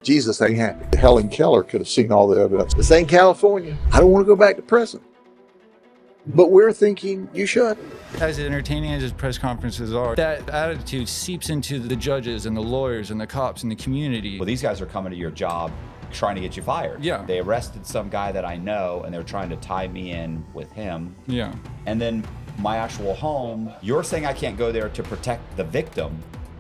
Jesus ain't happy. Helen Keller could have seen all the evidence. This ain't California. I don't want to go back to prison. But we're thinking you should. As entertaining as his press conferences are, that attitude seeps into the judges and the lawyers and the cops and the community. Well, these guys are coming to your job trying to get you fired. Yeah. They arrested some guy that I know, and they're trying to tie me in with him. Yeah. And then my actual home, you're saying I can't go there to protect the victim,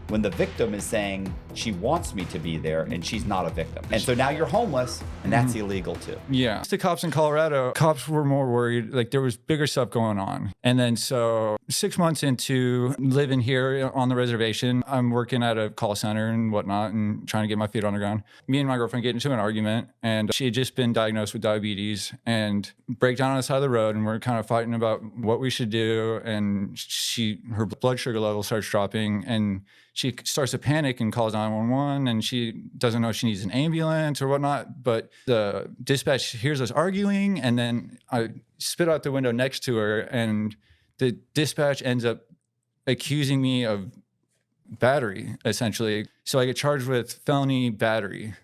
when the victim is saying she wants me to be there and she's not a victim. And so now you're homeless, and that's illegal too. Yeah. The cops in Colorado, cops were more worried, like there was bigger stuff going on. And then so 6 months into living here on the reservation, I'm working at a call center and whatnot and trying to get my feet on the ground. Me and my girlfriend get into an argument, and she had just been diagnosed with diabetes and break down on the side of the road, and we're kind of fighting about what we should do. And her blood sugar level starts dropping, and she starts to panic and calls 911, and she doesn't know if she needs an ambulance or whatnot. But the dispatch hears us arguing, and then I spit out the window next to her, and the dispatch ends up accusing me of battery, essentially. So I get charged with felony battery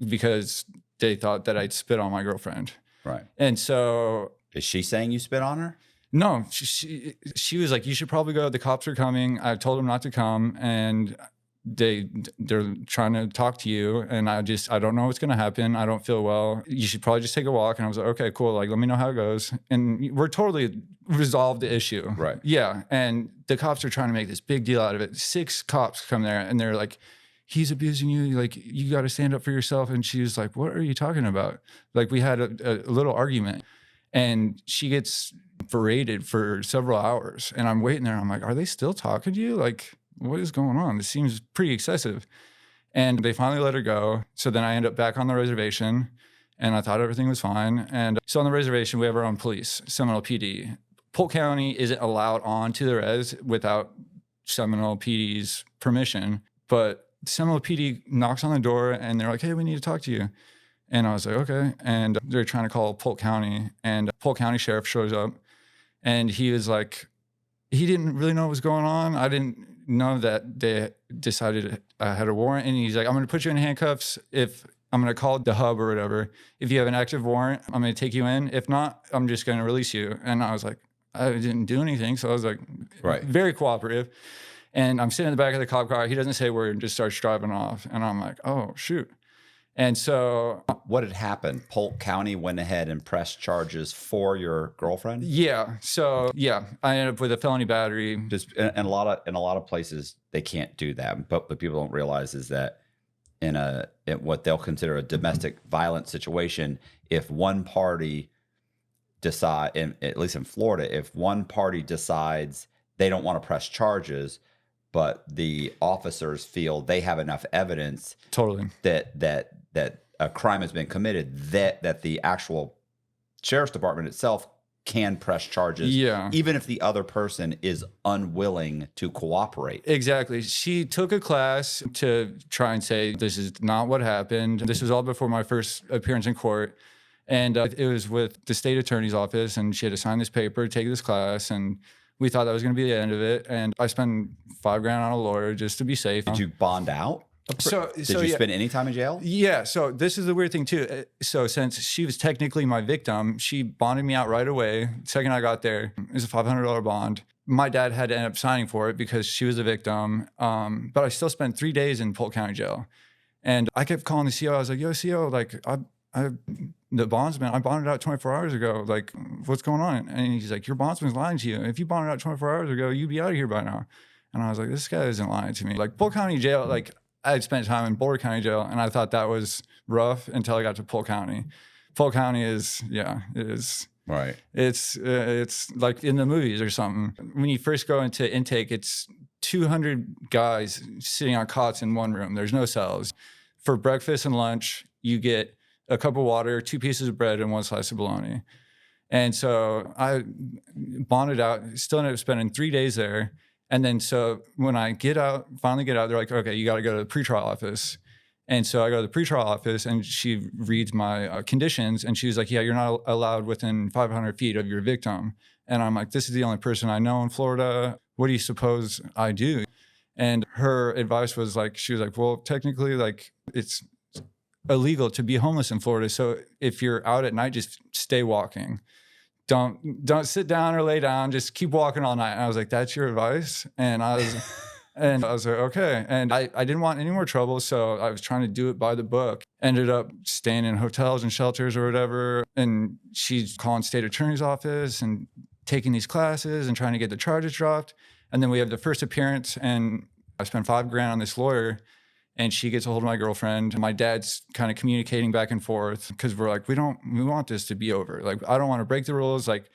because they thought that I'd spit on my girlfriend. Right. And so... Is she saying you spit on her? No, she was like, you should probably go. The cops are coming. I told them not to come, and they're trying to talk to you. And I don't know what's going to happen. I don't feel well. You should probably just take a walk. And I was like, okay, cool. Like, let me know how it goes. And we're totally resolved the issue. Right. Yeah. And the cops are trying to make this big deal out of it. 6 cops come there, and they're like, he's abusing you. Like, you got to stand up for yourself. And she was like, what are you talking about? Like, we had a little argument, and she gets berated for several hours, and I'm waiting there. I'm like, are they still talking to you? Like, what is going on? This seems pretty excessive. And they finally let her go. So then I end up back on the reservation, and I thought everything was fine. And so on the reservation, we have our own police, Seminole PD. Polk County isn't allowed onto the res without Seminole PD's permission, but Seminole PD knocks on the door, and they're like, hey, we need to talk to you. And I was like, okay. And they're trying to call Polk County, and Polk County sheriff shows up. And he was like, he didn't really know what was going on. I didn't know that they decided I had a warrant. And he's like, I'm going to put you in handcuffs if I'm going to call the hub or whatever. If you have an active warrant, I'm going to take you in. If not, I'm just going to release you. And I was like, I didn't do anything. So I was like, right, very cooperative. And I'm sitting in the back of the cop car. He doesn't say a word and just starts driving off. And I'm like, oh, shoot. And so... What had happened? Polk County went ahead and pressed charges for your girlfriend? Yeah. So, yeah, I ended up with a felony battery. Just in a lot of places, they can't do that. But what people don't realize is that in what they'll consider a domestic violence situation, if one party at least in Florida, if one party decides they don't want to press charges, but the officers feel they have enough evidence totally that a crime has been committed, that the actual sheriff's department itself can press charges, yeah, even if the other person is unwilling to cooperate. Exactly. She took a class to try and say, this is not what happened. This was all before my first appearance in court. And it was with the state attorney's office, and she had to sign this paper, take this class, and we thought that was going to be the end of it. And I spent $5,000 on a lawyer just to be safe. Did you bond out? Did you spend any time in jail? Yeah. So this is the weird thing too. So since she was technically my victim, she bonded me out right away. The second I got there, it was a $500 bond. My dad had to end up signing for it because she was a victim. But I still spent 3 days in Polk County jail. And I kept calling the CO. I was like, yo, CO, like the bondsman, I bonded out 24 hours ago. Like, what's going on? And he's like, your bondsman's lying to you. If you bonded out 24 hours ago, you'd be out of here by now. And I was like, this guy isn't lying to me. Like, Polk County jail, like, I had spent time in Boulder County jail, and I thought that was rough until I got to Polk County. Polk County is, yeah, it is. Right. It's like in the movies or something. When you first go into intake, it's 200 guys sitting on cots in one room. There's no cells. For breakfast and lunch, you get a cup of water, 2 pieces of bread, and 1 slice of bologna. And so I bonded out, still ended up spending 3 days there. And then so when I finally get out, they're like, okay, you got to go to the pretrial office. And so I go to the pretrial office, and she reads my conditions, and she was like, yeah, you're not allowed within 500 feet of your victim. And I'm like, this is the only person I know in Florida. What do you suppose I do? And her advice was like, she was like, well, technically, like, it's illegal to be homeless in Florida. So if you're out at night, just stay walking. Don't sit down or lay down. Just keep walking all night. And I was like, that's your advice? And I was like, okay. And I didn't want any more trouble. So I was trying to do it by the book. Ended up staying in hotels and shelters or whatever. And she's calling state attorney's office and taking these classes and trying to get the charges dropped. And then we have the first appearance, and I spent $5,000 on this lawyer, and she gets a hold of my girlfriend. My dad's kind of communicating back and forth because we're like, we want this to be over. Like, I don't want to break the rules. Like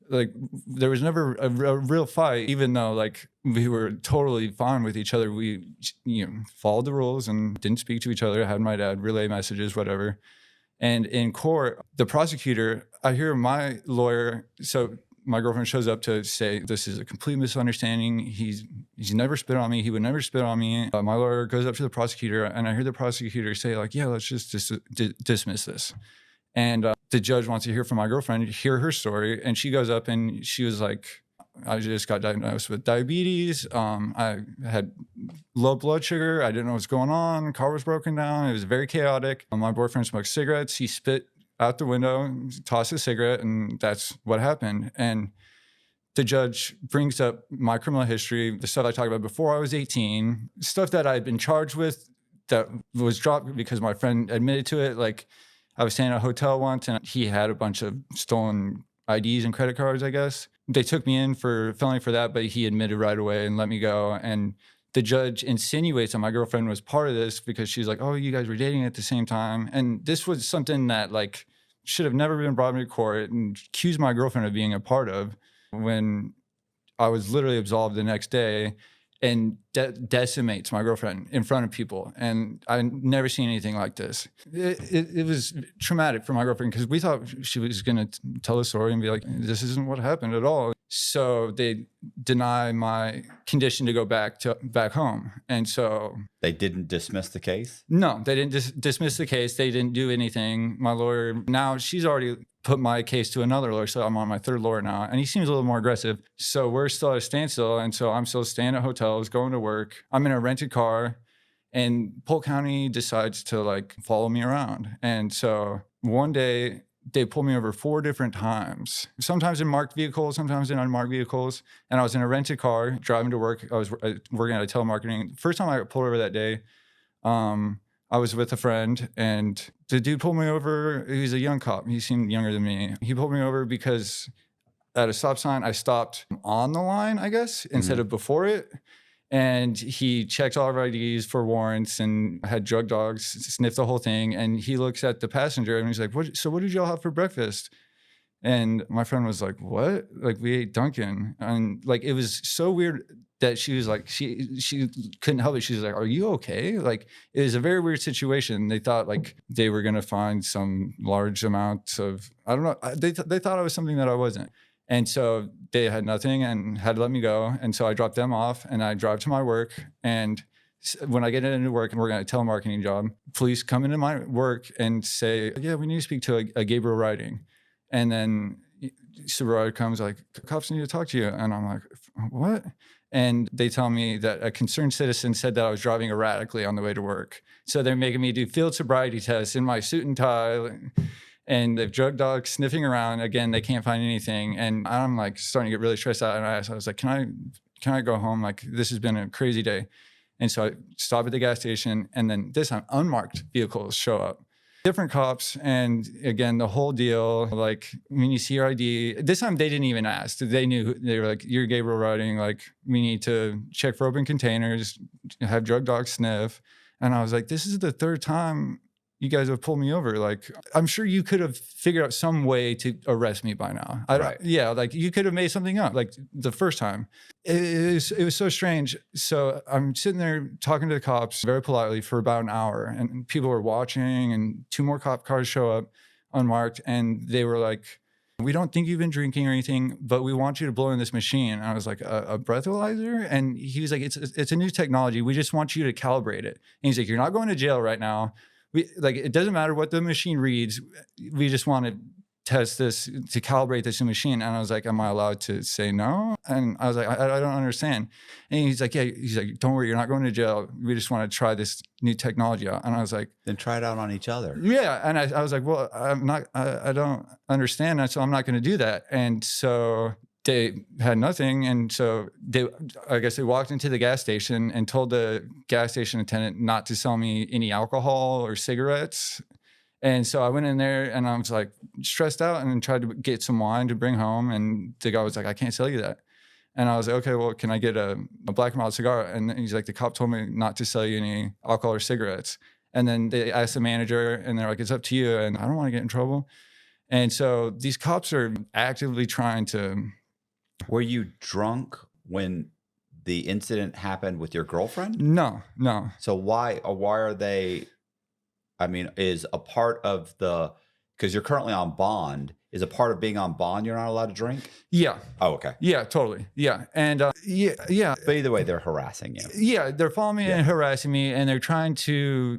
there was never a real fight, even though like we were totally fine with each other. We, followed the rules and didn't speak to each other. Had my dad relay messages, whatever. And in court, the prosecutor, I hear my lawyer, so my girlfriend shows up to say, this is a complete misunderstanding. He's never spit on me. He would never spit on me. My lawyer goes up to the prosecutor, and I hear the prosecutor say like, yeah, let's just dismiss this. And the judge wants to hear from my girlfriend, hear her story. And she goes up and she was like, I just got diagnosed with diabetes. I had low blood sugar. I didn't know what's going on. Car was broken down. It was very chaotic. My boyfriend smoked cigarettes. He spit out the window, tossed a cigarette, and that's what happened. And the judge brings up my criminal history, the stuff I talked about before I was 18, stuff that I had been charged with that was dropped because my friend admitted to it. Like, I was staying at a hotel once, and he had a bunch of stolen IDs and credit cards, I guess. They took me in for felony for that, but he admitted right away and let me go. And the judge insinuates that my girlfriend was part of this because she's like, oh, you guys were dating at the same time. And this was something that like should have never been brought into court and accused my girlfriend of being a part of, when I was literally absolved the next day, and decimates my girlfriend in front of people. And I never seen anything like this. It was traumatic for my girlfriend because we thought she was going to tell the story and be like, this isn't what happened at all. So they deny my condition to go back home. And so they didn't dismiss the case? No, they didn't dismiss the case. They didn't do anything. My lawyer, now she's already put my case to another lawyer. So I'm on my third lawyer now, and he seems a little more aggressive. So we're still at a standstill. And so I'm still staying at hotels, going to work. I'm in a rented car, and Polk County decides to like follow me around. And so one day they pulled me over 4 different times, sometimes in marked vehicles, sometimes in unmarked vehicles. And I was in a rented car driving to work. I was working at a telemarketing. First time I got pulled over that day, I was with a friend, and the dude pulled me over. He was a young cop. He seemed younger than me. He pulled me over because at a stop sign, I stopped on the line, I guess, instead of before it. And he checked all of our IDs for warrants and had drug dogs, sniffed the whole thing. And he looks at the passenger and he's like, what did y'all have for breakfast? And my friend was like, what? Like, we ate Dunkin'. And like, it was so weird that she was like, she couldn't help it. She was like, are you okay? Like, it was a very weird situation. They thought like they were going to find some large amount of, I don't know. They thought I was something that I wasn't. And so they had nothing and had to let me go. And so I dropped them off and I drive to my work. And when I get into work and work on a telemarketing job, police come into my work and say, yeah, we need to speak to a Gabriel Riding. And then supervisor comes like, cops need to talk to you. And I'm like, what? And they tell me that a concerned citizen said that I was driving erratically on the way to work. So they're making me do field sobriety tests in my suit and tie. And they've drug dogs sniffing around. Again, they can't find anything. And I'm like starting to get really stressed out. And I was like, can I go home? Like, this has been a crazy day. And so I stop at the gas station. And then this time, unmarked vehicles show up. Different cops. And again, the whole deal, like, when you see your ID, this time they didn't even ask. They knew. They were like, you're Gabriel Riding. Like, we need to check for open containers, have drug dogs sniff. And I was like, this is the 3rd time you guys have pulled me over. Like, I'm sure you could have figured out some way to arrest me by now. Right. Yeah, like you could have made something up. Like the first time, it was so strange. So I'm sitting there talking to the cops very politely for about an hour, and people were watching, and 2 more cop cars show up unmarked, and they were like, we don't think you've been drinking or anything, but we want you to blow in this machine. And I was like, a breathalyzer? And he was like, it's a new technology. We just want you to calibrate it. And he's like, you're not going to jail right now. It doesn't matter what the machine reads. We just want to test this, to calibrate this new machine. And I was like, am I allowed to say no? And I was like, I don't understand. And he's like, yeah, he's like, don't worry, you're not going to jail. We just want to try this new technology out. And I was like, Then try it out on each other. yeah. And I was like, well, I don't understand that. So I'm not going to do that. And so they had nothing. And so I guess they walked into the gas station and told the gas station attendant not to sell me any alcohol or cigarettes. And so I went in there and I was like stressed out and tried to get some wine to bring home. And the guy was like, I can't sell you that. And I was like, okay, well, can I get a black and mild cigar? And he's like, the cop told me not to sell you any alcohol or cigarettes. And then they asked the manager and they're like, it's up to you. And I don't want to get in trouble. And so these cops are actively trying to. Were you drunk when the incident happened with your girlfriend? No. So why are they, I mean, is a part of the, because you're currently on bond, is a part of being on bond you're not allowed to drink? Yeah. Oh, okay. Yeah, totally. Yeah. And yeah. But either way, they're harassing you. Yeah, they're following me and harassing me, and they're trying to.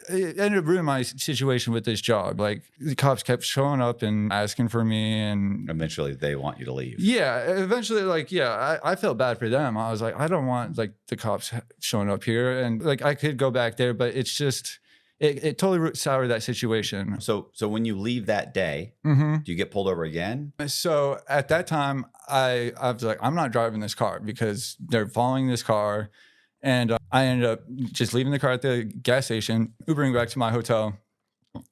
It ended up ruining my situation with this job. Like the cops kept showing up and asking for me, and Eventually, they want you to leave. yeah, eventually, like I felt bad for them. I was like, I don't want like the cops showing up here, and like I could go back there, but it's just. It totally soured that situation. So when you leave that day, Mm-hmm. do you get pulled over again? So at that time, I was like, I'm not driving this car because they're following this car. And I ended up just leaving the car at the gas station, Ubering back to my hotel.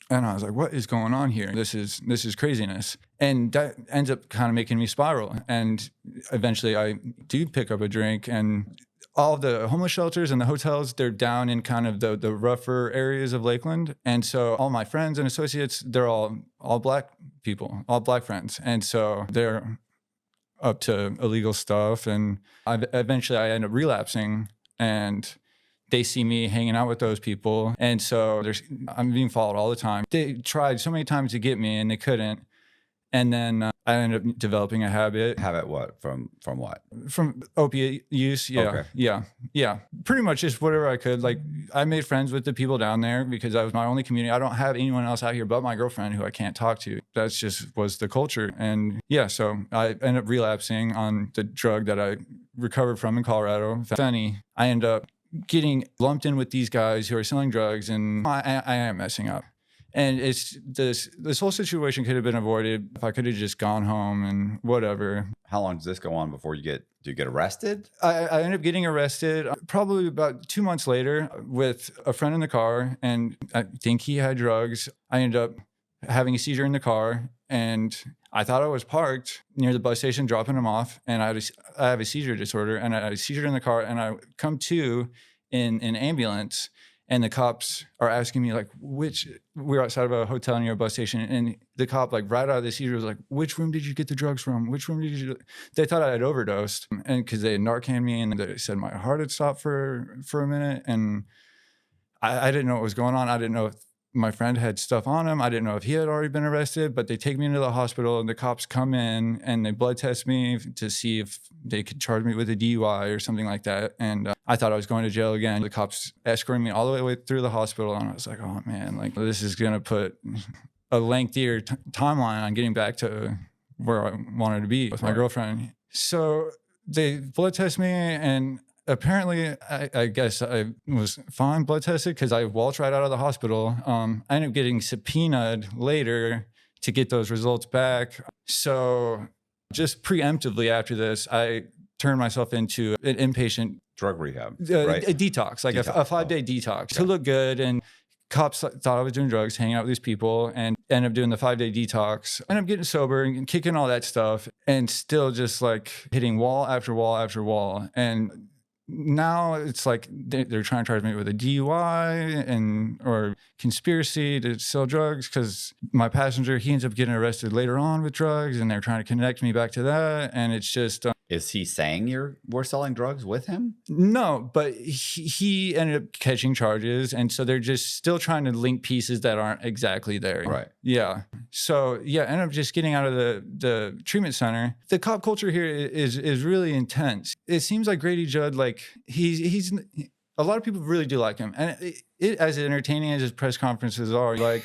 And I was like, what is going on here? This is craziness. And that ends up kind of making me spiral. And eventually I do pick up a drink, and all the homeless shelters and the hotels, they're down in kind of the rougher areas of Lakeland. And so all my friends and associates, they're all black people, all black friends. And so they're up to illegal stuff. And eventually I end up relapsing, and they see me hanging out with those people. And so I'm being followed all the time. They tried so many times to get me and they couldn't. And then I ended up developing a habit. Habit what? From what? From opiate use. Yeah. Okay. Yeah. Pretty much just whatever I could. Like I made friends with the people down there because that was my only community. I don't have anyone else out here but my girlfriend who I can't talk to. That's just was the culture. And yeah, so I ended up relapsing on the drug that I recovered from in Colorado. Funny, I ended up getting lumped in with these guys who are selling drugs, and I am messing up. And it's this whole situation could have been avoided if I could have just gone home and whatever. How long does this go on before do you get arrested? I ended up getting arrested probably about 2 months later with a friend in the car, and I think he had drugs. I ended up having a seizure in the car, and I thought I was parked near the bus station dropping him off, and I have a seizure disorder, and I had a seizure in the car, and I come to in an ambulance. And the cops are asking me like, we're outside of a hotel near a bus station. And the cop, like right out of the seizure, was like, which room did you get the drugs from? Which room did you? They thought I had overdosed. And because they had Narcan me, and they said my heart had stopped for a minute. And I didn't know what was going on. I didn't know if my friend had stuff on him. I didn't know if he had already been arrested, but they take me into the hospital, and the cops come in and they blood test me to see if they could charge me with a DUI or something like that. And I thought I was going to jail again. The cops escorted me all the way through the hospital, and I was like, oh man, like this is going to put a lengthier timeline on getting back to where I wanted to be with my girlfriend. So they blood test me, and apparently, I guess I was fine blood tested because I waltzed right out of the hospital. I ended up getting subpoenaed later to get those results back. So just preemptively after this, I turned myself into an inpatient Drug rehab, right? A detox, like a 5-day detox to look good. And cops thought I was doing drugs, hanging out with these people, and ended up doing the 5-day detox. Ended up getting sober and kicking all that stuff, and still just like hitting wall after wall after wall. And now it's like they're trying to charge me with a DUI or conspiracy to sell drugs because my passenger, he ends up getting arrested later on with drugs, and they're trying to connect me back to that. And it's just... Is he saying we're selling drugs with him? No, but he ended up catching charges. And so they're just still trying to link pieces that aren't exactly there. Right. Yeah. So yeah, ended up just getting out of the treatment center. The cop culture here is really intense. It seems like Grady Judd, like he's a lot of people really do like him, and it as entertaining as his press conferences are, like,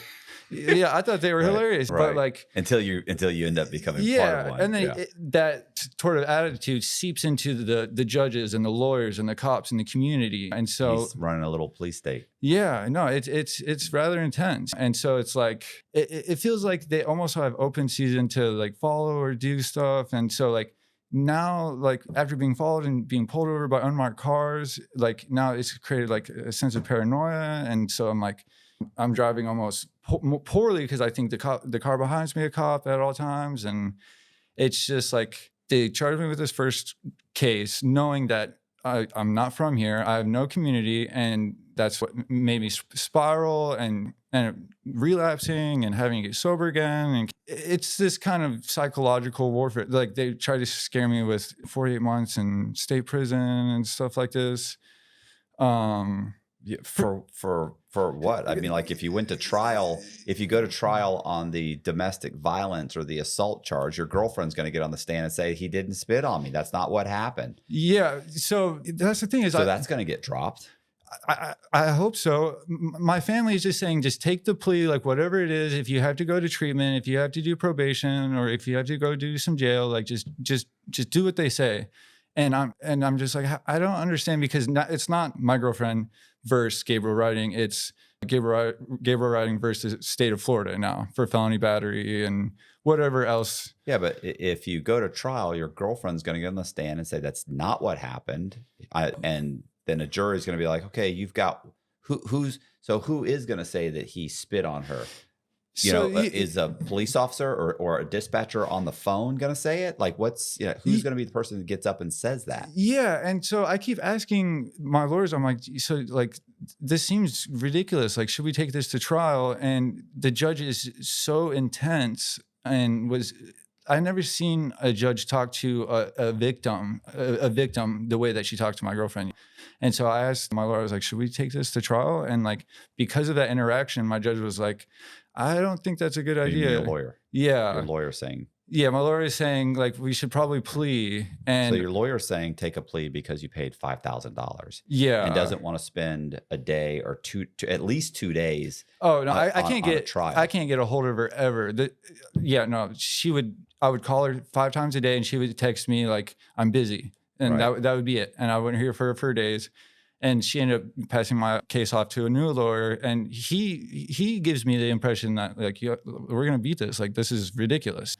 yeah, I thought they were hilarious, but like until you end up becoming part of one. And then that sort of attitude seeps into the judges and the lawyers and the cops and the community, and so he's running a little police state. Yeah, no, it's rather intense, and so it's like it feels like they almost have open season to like follow or do stuff, and so like. Now, like after being followed and being pulled over by unmarked cars, like now it's created like a sense of paranoia. And so I'm driving almost poorly because I think the car behind me a cop at all times. And it's just like they charged me with this first case, knowing that I'm not from here. I have no community. And that's what made me spiral and relapsing and having to get sober again. And it's this kind of psychological warfare. Like they try to scare me with 48 months in state prison and stuff like this. For what? I mean, like if you went to trial, if you go to trial on the domestic violence or the assault charge, your girlfriend's going to get on the stand and say, he didn't spit on me. That's not what happened. Yeah. So that's the thing is, so that's going to get dropped. I hope so. My family is just saying, just take the plea, like whatever it is. If you have to go to treatment, if you have to do probation, or if you have to go do some jail, like just do what they say. And I'm just like, I don't understand, because it's not my girlfriend versus Gabriel Riding. It's Gabriel Riding versus the state of Florida now for felony battery and whatever else. Yeah, but if you go to trial, your girlfriend's going to get on the stand and say that's not what happened, and then a jury is going to be like, okay, you've got who is going to say that he spit on her? Is a police officer or a dispatcher on the phone going to say it? Like, who's going to be the person that gets up and says that? Yeah. And so I keep asking my lawyers, I'm like, so like, this seems ridiculous. Like, should we take this to trial? And the judge is so intense and I never seen a judge talk to a victim the way that she talked to my girlfriend. And so I asked my lawyer, I was like, should we take this to trial? And like, because of that interaction, my judge was like, I don't think that's a good idea. Your lawyer. Yeah. Your lawyer saying. Yeah, my lawyer is saying like we should probably plea. And so your lawyer is saying take a plea because you paid $5,000. Yeah. And doesn't want to spend a day or at least 2 days. Oh no, I can't get trial. I can't get a hold of her ever. I would call her 5 times a day and she would text me like, I'm busy. And that would be it. And I wouldn't hear from her for days. And she ended up passing my case off to a new lawyer. And he gives me the impression that like, we're going to beat this. Like, this is ridiculous.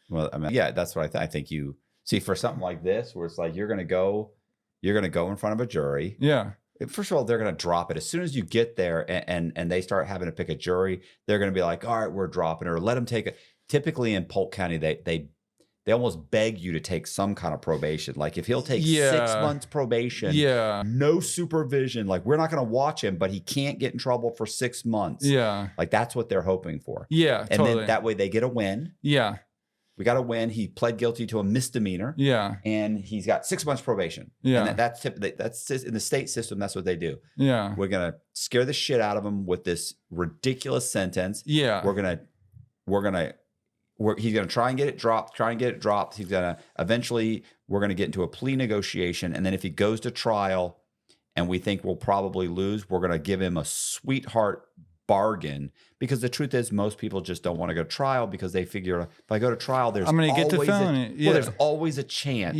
Well, I mean, yeah, that's what I think you see for something like this, where it's like, you're going to go in front of a jury. Yeah. First of all, they're going to drop it. As soon as you get there and they start having to pick a jury, they're going to be like, all right, we're dropping it, or let them take it. Typically in Polk County, they almost beg you to take some kind of probation. Like if he'll take 6 months probation, no supervision, like we're not going to watch him, but he can't get in trouble for 6 months. Yeah. Like that's what they're hoping for. Yeah. And then that way they get a win. Yeah. We got a win. He pled guilty to a misdemeanor. Yeah. And he's got 6 months probation. Yeah. And that's in the state system. That's what they do. Yeah. We're going to scare the shit out of him with this ridiculous sentence. Yeah. He's going to try and get it dropped. He's going to eventually, we're going to get into a plea negotiation. And then if he goes to trial and we think we'll probably lose, we're going to give him a sweetheart bargain, because the truth is most people just don't want to go to trial because they figure if I go to trial, I'm going to get the felony. Well, there's always a chance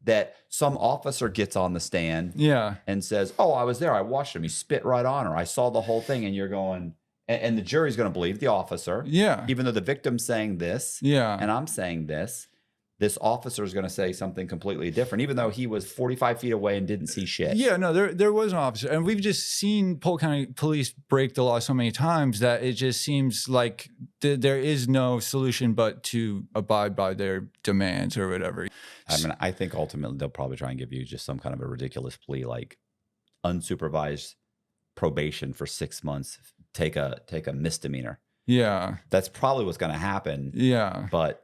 that some officer gets on the stand and says, oh, I was there. I watched him. He spit right on her. I saw the whole thing. And you're going... And the jury's going to believe the officer. Yeah. Even though the victim's saying this. Yeah. And I'm saying this officer is going to say something completely different, even though he was 45 feet away and didn't see shit. Yeah, no, there was an officer. And we've just seen Polk County police break the law so many times that it just seems like there is no solution but to abide by their demands or whatever. I mean, I think ultimately they'll probably try and give you just some kind of a ridiculous plea, like unsupervised probation for 6 months. Take a misdemeanor. Yeah. That's probably what's going to happen. Yeah. But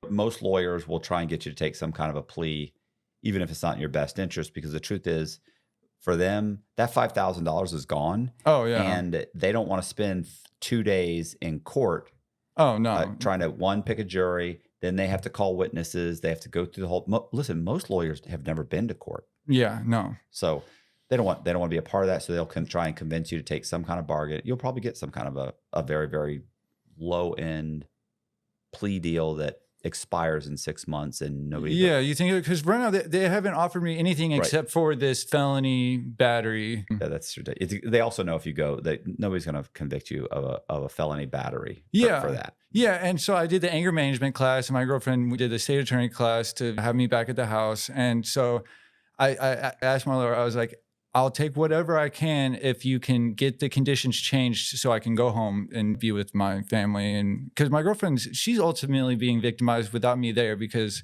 most lawyers will try and get you to take some kind of a plea, even if it's not in your best interest, because the truth is, for them, that $5,000 is gone. Oh, yeah. And they don't want to spend 2 days in court. Oh, no. Trying to, pick a jury. Then they have to call witnesses. They have to go through the whole... Listen, most lawyers have never been to court. Yeah, no. So... they don't want to be a part of that. So they'll try and convince you to take some kind of bargain. You'll probably get some kind of a very, very low end plea deal that expires in 6 months and nobody. Yeah, you think, because right now they haven't offered me anything except for this felony battery. Yeah, that's ridiculous. They also know if you go, that nobody's going to convict you of a felony battery for that. Yeah, and so I did the anger management class, and my girlfriend did the state attorney class to have me back at the house. And so I asked my lawyer, I was like, I'll take whatever I can if you can get the conditions changed so I can go home and be with my family. And because my she's ultimately being victimized without me there, because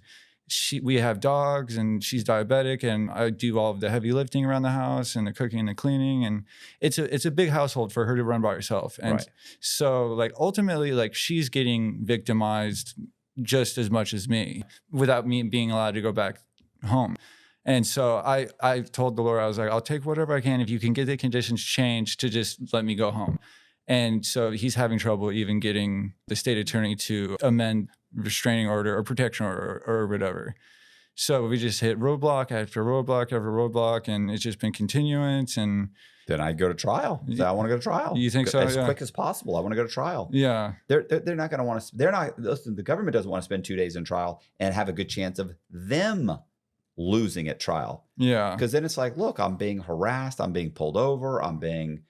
we have dogs and she's diabetic, and I do all of the heavy lifting around the house and the cooking and the cleaning. And it's a big household for her to run by herself. And so like ultimately, like she's getting victimized just as much as me without me being allowed to go back home. And so I told the lawyer, I was like, I'll take whatever I can if you can get the conditions changed to just let me go home. And so he's having trouble even getting the state attorney to amend restraining order or protection order or whatever. So we just hit roadblock after roadblock after roadblock, and it's just been continuance. And then I'd go to trial. So I want to go to trial. You think so? As quick as possible. I want to go to trial. Yeah. They're not going to want to, listen, the government doesn't want to spend 2 days in trial and have a good chance of them losing at trial. Yeah. Because then it's like, look, I'm being harassed, I'm being pulled over, and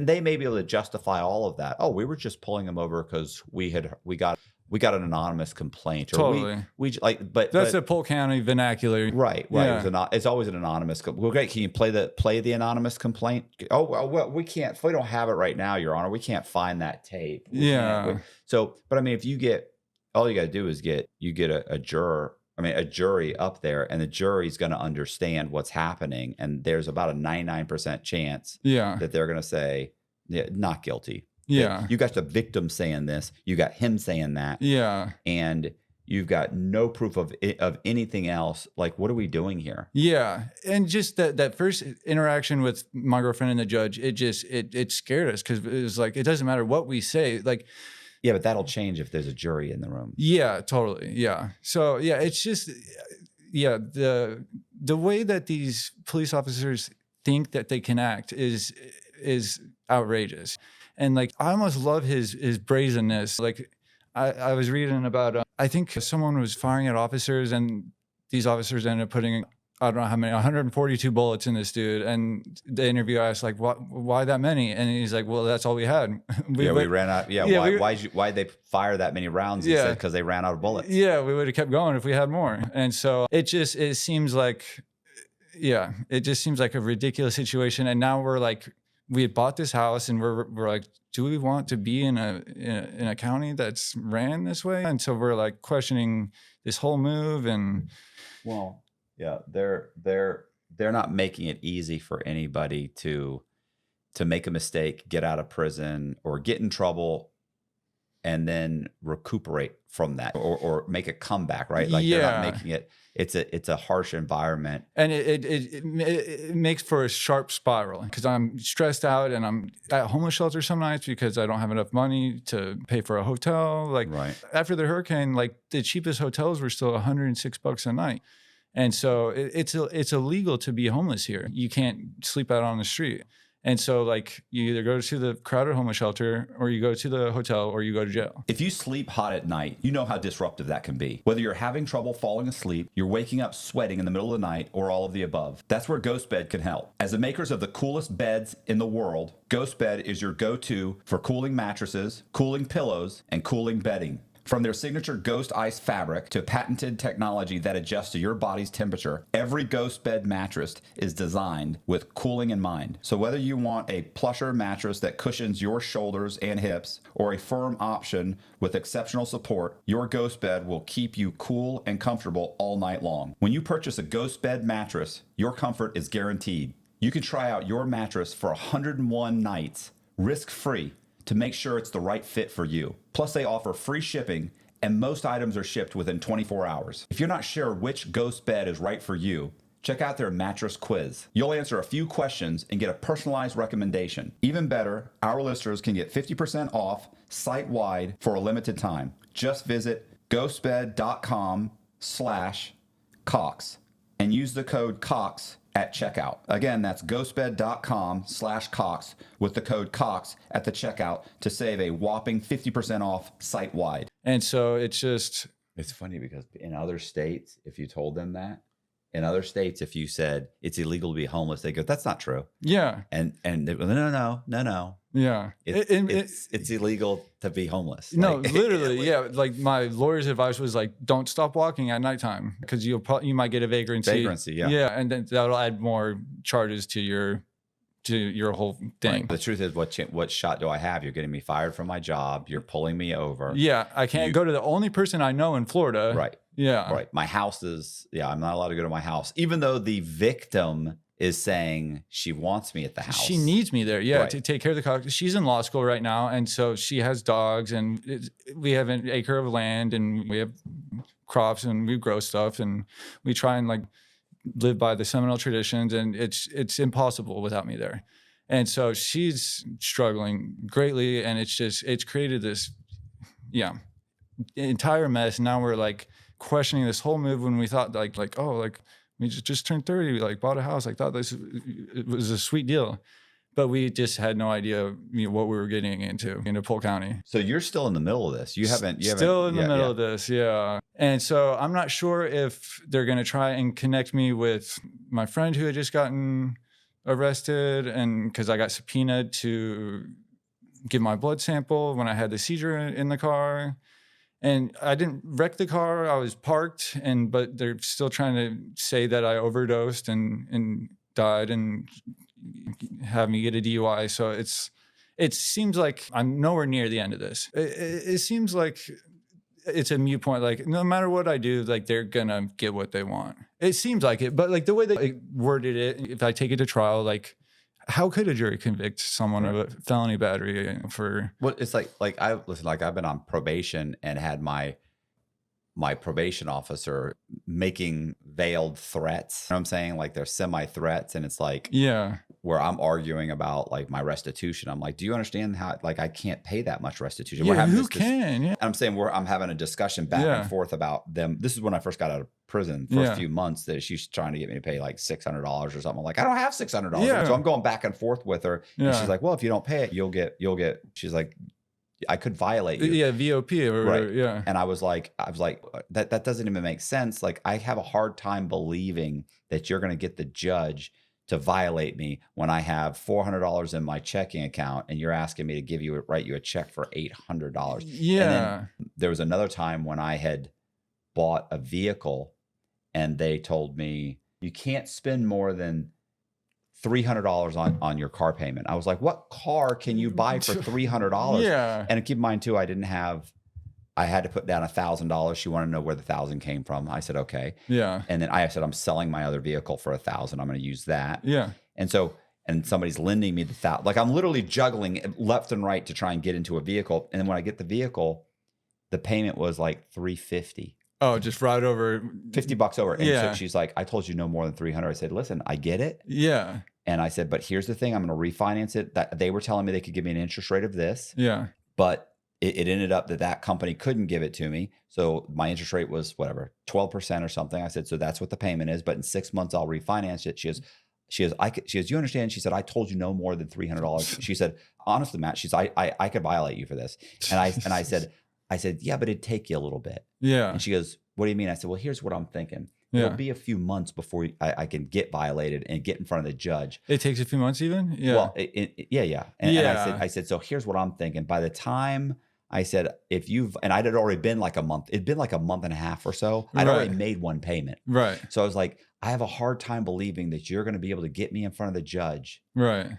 they may be able to justify all of that. Oh, we were just pulling them over because we got an anonymous complaint. Or totally. But that's a Polk County vernacular. Right. Yeah. It's always an anonymous. Well, great. Can you play the anonymous complaint? Oh, well, we can't. If we don't have it right now, Your Honor, we can't find that tape. But I mean, if you get, all you got to do is get a jury up there, and the jury's going to understand what's happening. And there's about a 99% chance that they're going to say, not guilty. Yeah. You got the victim saying this, you got him saying that. Yeah. And you've got no proof of anything else. Like, what are we doing here? Yeah. And just that first interaction with my girlfriend and the judge, it scared us, because it was like, it doesn't matter what we say. Like, yeah, but that'll change if there's a jury in the room. Yeah, totally. Yeah. So yeah, it's just, the way that these police officers think that they can act is outrageous. And like, I almost love his brazenness. Like I was reading about, I think someone was firing at officers, and these officers ended up putting, I don't know how many, 142 bullets in this dude. And the interviewer asked, like, why that many? And he's like, well, that's all we had. We ran out. Yeah. Why'd they fire that many rounds? He said, because they ran out of bullets. Yeah. We would have kept going if we had more. And so it seems like a ridiculous situation. And now we're like, we had bought this house, and we're like, do we want to be in a county that's ran this way? And so we're like questioning this whole move. And well, yeah, they're not making it easy for anybody to make a mistake, get out of prison, or get in trouble and then recuperate from that, or make a comeback, right? Like they're not making it. It's a harsh environment, and it makes for a sharp spiral, because I'm stressed out, and I'm at homeless shelter some nights because I don't have enough money to pay for a hotel. Like after the hurricane, like the cheapest hotels were still $106 a night. And so it's illegal to be homeless here. You can't sleep out on the street. And so like you either go to the crowded homeless shelter, or you go to the hotel, or you go to jail. If you sleep hot at night, you know how disruptive that can be. Whether you're having trouble falling asleep, you're waking up sweating in the middle of the night, or all of the above. That's where Ghost Bed can help. As the makers of the coolest beds in the world, Ghost Bed is your go-to for cooling mattresses, cooling pillows, and cooling bedding. From their signature Ghost Ice fabric to patented technology that adjusts to your body's temperature, every Ghost Bed mattress is designed with cooling in mind. So whether you want a plusher mattress that cushions your shoulders and hips, or a firm option with exceptional support, your Ghost Bed will keep you cool and comfortable all night long. When you purchase a Ghost Bed mattress, your comfort is guaranteed. You can try out your mattress for 101 nights, risk-free, to make sure it's the right fit for you. Plus, they offer free shipping, and most items are shipped within 24 hours. If you're not sure which Ghost Bed is right for you, check out their mattress quiz. You'll answer a few questions and get a personalized recommendation. Even better, our listeners can get 50% off site-wide for a limited time. Just visit ghostbed.com/Cox and use the code COX at checkout. Again, that's ghostbed.com/Cox with the code Cox at the checkout to save a whopping 50% off site-wide. And so it's funny because in other states, if you told them that, in other states, if you said it's illegal to be homeless, they go, "That's not true." Yeah. And they go, no. Yeah. It's illegal to be homeless. No, Like, literally, yeah. Like my lawyer's advice was like, don't stop walking at nighttime because you might get a vagrancy. Vagrancy, yeah. Yeah, and then that'll add more charges to your whole thing. Right. The truth is, what shot do I have? You're getting me fired from my job. You're pulling me over. Yeah, I can't go to the only person I know in Florida. Right. Yeah. Right. My house is, I'm not allowed to go to my house, even though the victim is saying she wants me at the house. She needs me there, yeah, Right. to take care of the cock. She's in law school right now, and so she has dogs, and we have an acre of land, and we have crops, and we grow stuff, and we try and like live by the Seminole traditions, and it's impossible without me there. And so she's struggling greatly, and it's created this, entire mess. Now we're like questioning this whole move when we thought like we just turned 30, we like bought a house, like thought it was a sweet deal, but we just had no idea what we were getting into Polk County. So you're still in the middle of this. You haven't Still in the middle of this, yeah. And so I'm not sure if they're going to try and connect me with my friend who had just gotten arrested, and because I got subpoenaed to give my blood sample when I had the seizure in the car. And I didn't wreck the car. I was parked, but they're still trying to say that I overdosed and died and have me get a DUI. So it seems like I'm nowhere near the end of this. It seems like it's a mute point. Like no matter what I do, like they're gonna get what they want. It seems like it, but like the way they worded it, if I take it to trial, like how could a jury convict someone of a felony battery for? Well, it's like I've been on probation and had my probation officer making veiled threats. You know what I'm saying? Like they're semi-threats, and it's like where I'm arguing about like my restitution. I'm like, do you understand how like I can't pay that much restitution? Yeah, who can? And I'm saying I'm having a discussion back and forth about them. This is when I first got out of prison. First few months that she's trying to get me to pay like $600 or something. I'm like, I don't have $600. Yeah. So I'm going back and forth with her. And she's like, well, if you don't pay it, you'll get. She's like, I could violate you. Yeah, VOP or right. Yeah. And I was like, that doesn't even make sense. Like I have a hard time believing that you're going to get the judge to violate me when I have $400 in my checking account and you're asking me to write you a check for $800. Yeah. And then there was another time when I had bought a vehicle and they told me you can't spend more than $300 on your car payment. I was like, what car can you buy for $300? Yeah. And keep in mind too, I had to put down $1,000. She wanted to know where the 1,000 came from. I said, okay. Yeah. And then I said, I'm selling my other vehicle for $1,000. I'm going to use that. Yeah. And so, and somebody's lending me the $1,000. Like I'm literally juggling left and right to try and get into a vehicle. And then when I get the vehicle, the payment was like $350. Oh, just right over $50 over. And so she's like, I told you no more than $300. I said, listen, I get it. Yeah. And I said, but here's the thing, I'm going to refinance it. That they were telling me they could give me an interest rate of this. Yeah. But it ended up that company couldn't give it to me. So my interest rate was whatever, 12% or something. I said, so that's what the payment is. But in 6 months, I'll refinance it. She goes, you understand? She said, I told you no more than $300. She said, honestly, Matt, I could violate you for this. And I said, yeah, but it'd take you a little bit. Yeah. And she goes, what do you mean? I said, well, here's what I'm thinking. It'll be a few months before I can get violated and get in front of the judge. It takes a few months even? Yeah. Well, yeah. And I said, so here's what I'm thinking. By the time I said, and I'd already been like a month, it'd been like a month and a half or so. I'd already made one payment. Right. So I was like, I have a hard time believing that you're going to be able to get me in front of the judge. Right.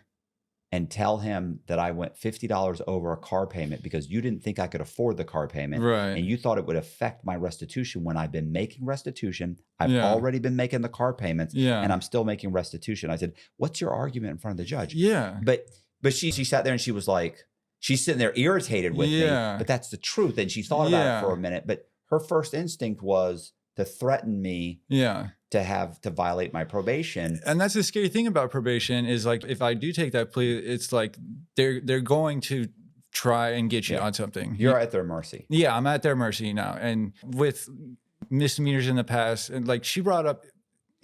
And tell him that I went $50 over a car payment because you didn't think I could afford the car payment. Right. And you thought it would affect my restitution when I've been making restitution. I've already been making the car payments and I'm still making restitution. I said, what's your argument in front of the judge? Yeah. But she sat there and she was like, she's sitting there irritated with me, but that's the truth. And she thought about it for a minute, but her first instinct was to threaten me. Yeah. To violate my probation. And that's the scary thing about probation is like, if I do take that plea, it's like they're going to try and get you on something. You're at their mercy. Yeah, I'm at their mercy now. And with misdemeanors in the past, and like she brought up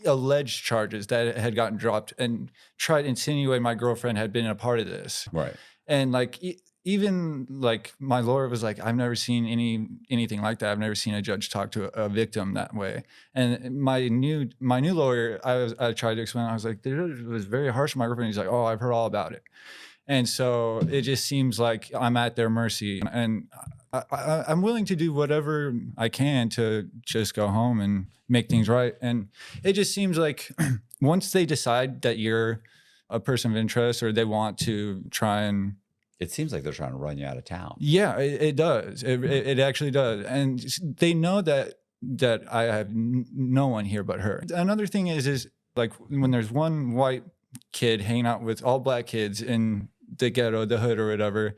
alleged charges that had gotten dropped and tried to insinuate my girlfriend had been a part of this. Right. And like even like my lawyer was like, I've never seen anything like that. I've never seen a judge talk to a victim that way. And my new lawyer, I tried to explain. I was like, it was very harsh on my girlfriend. He's like, oh, I've heard all about it. And so it just seems like I'm at their mercy, and I'm willing to do whatever I can to just go home and make things right. And it just seems like once they decide that you're a person of interest, or they want to try and, It seems like they're trying to run you out of town. yeah, it does. It actually does. And they know that I have no one here but her. Another thing is like when there's one white kid hanging out with all black kids in the ghetto, the hood or whatever,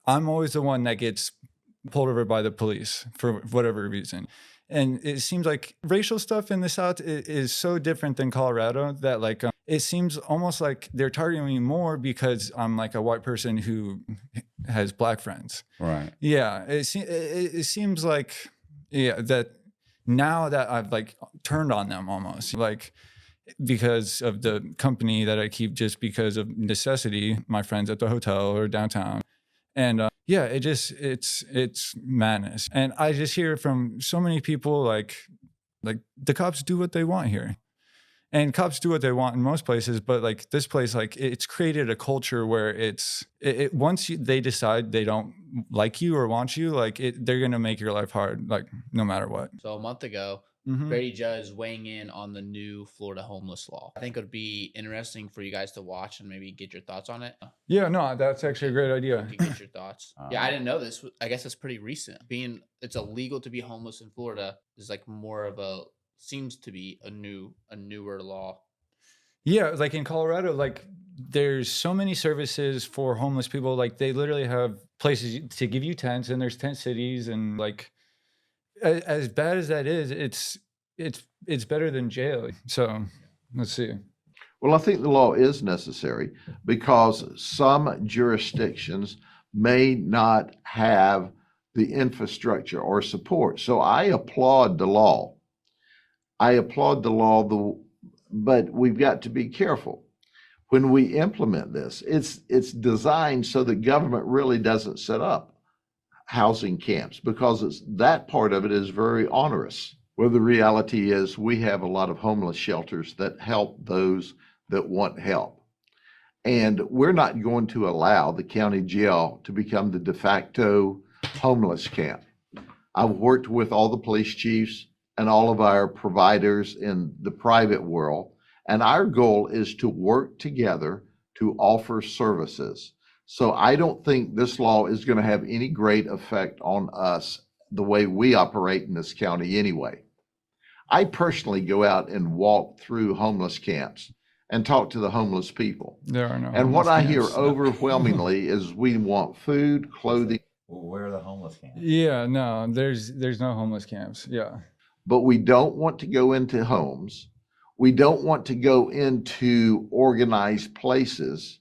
I'm always the one that gets pulled over by the police for whatever reason. And it seems like racial stuff in the South is so different than Colorado that like it seems almost like they're targeting me more because I'm like a white person who has black friends. Right. Yeah, it seems like, yeah, that now that I've like turned on them almost, like because of the company that I keep, just because of necessity, my friends at the hotel or downtown. And yeah, it's madness. And I just hear from so many people like the cops do what they want here. And cops do what they want in most places, but like this place, like it's created a culture where once they decide they don't like you or want you, like they're gonna make your life hard, like no matter what. So a month ago, Grady Judd is weighing in on the new Florida homeless law. I think it would be interesting for you guys to watch and maybe get your thoughts on it. Yeah, no, that's actually a great idea. You get your thoughts. Yeah, I didn't know this. I guess it's pretty recent. It's illegal to be homeless in Florida is like more of seems to be a newer law. Yeah, like in Colorado, like there's so many services for homeless people. Like they literally have places to give you tents, and there's tent cities, and like as bad as that is, it's better than jail. So let's see. Well, I think the law is necessary because some jurisdictions may not have the infrastructure or support. So I applaud the law. But we've got to be careful. When we implement this, it's designed so that government really doesn't set up housing camps, because that part of it is very onerous. Well, the reality is we have a lot of homeless shelters that help those that want help. And we're not going to allow the county jail to become the de facto homeless camp. I've worked with all the police chiefs and all of our providers in the private world, and our goal is to work together to offer services. So I don't think this law is going to have any great effect on us the way we operate in this county anyway. I personally go out and walk through homeless camps and talk to the homeless people. There are no. And what I hear camps. overwhelmingly is we want food, clothing. Well, where are the homeless camps? Yeah, no, there's no homeless camps. Yeah. But we don't want to go into homes. We don't want to go into organized places.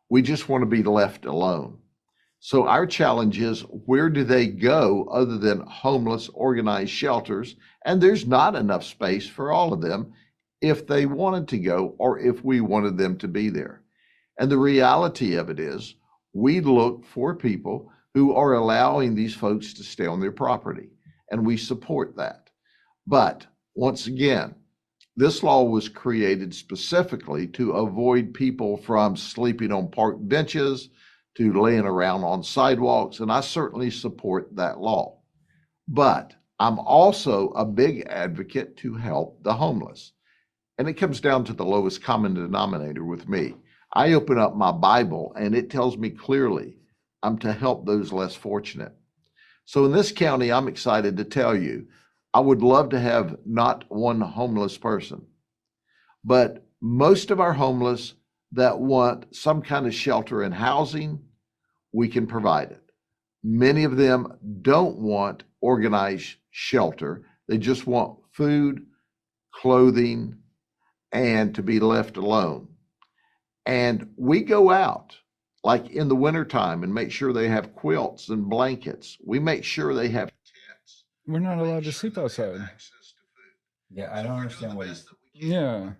We just want to be left alone. So our challenge is, where do they go other than homeless organized shelters? And there's not enough space for all of them if they wanted to go or if we wanted them to be there. And the reality of it is, we look for people who are allowing these folks to stay on their property, and we support that. But once again, this law was created specifically to avoid people from sleeping on park benches, to laying around on sidewalks, and I certainly support that law. But I'm also a big advocate to help the homeless. And it comes down to the lowest common denominator with me. I open up my Bible and it tells me clearly I'm to help those less fortunate. So in this county, I'm excited to tell you, I would love to have not one homeless person, but most of our homeless that want some kind of shelter and housing, we can provide it. Many of them don't want organized shelter. They just want food, clothing, and to be left alone. And we go out like in the wintertime and make sure they have quilts and blankets. We make sure they have tents. We're not allowed to sleep outside. Yeah, I don't understand what he's Yeah.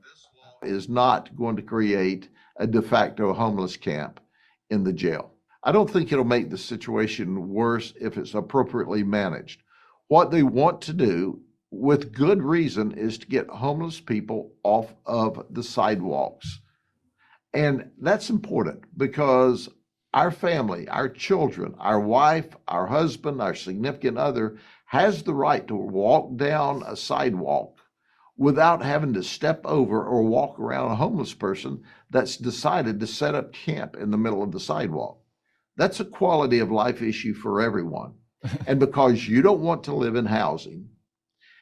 Is not going to create a de facto homeless camp in the jail. I don't think it'll make the situation worse if it's appropriately managed. What they want to do, with good reason, is to get homeless people off of the sidewalks. And that's important because our family, our children, our wife, our husband, our significant other has the right to walk down a sidewalk without having to step over or walk around a homeless person that's decided to set up camp in the middle of the sidewalk. That's a quality of life issue for everyone. And because you don't want to live in housing,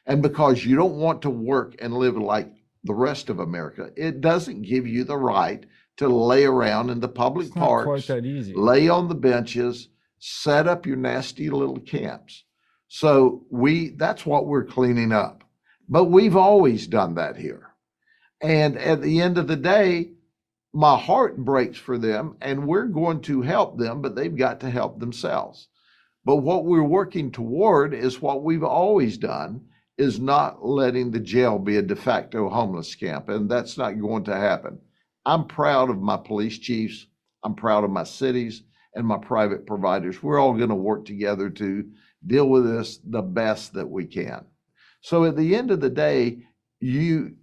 and because you don't want to work and live like the rest of America, it doesn't give you the right to lay around in the public It's not parks, quite that easy. lay on the benches, set up your nasty little camps. So that's what we're cleaning up. But we've always done that here. And at the end of the day, my heart breaks for them, and we're going to help them, but they've got to help themselves. But what we're working toward is what we've always done, is not letting the jail be a de facto homeless camp, and that's not going to happen. I'm proud of my police chiefs. I'm proud of my cities and my private providers. We're all going to work together to deal with this the best that we can. So at the end of the day, you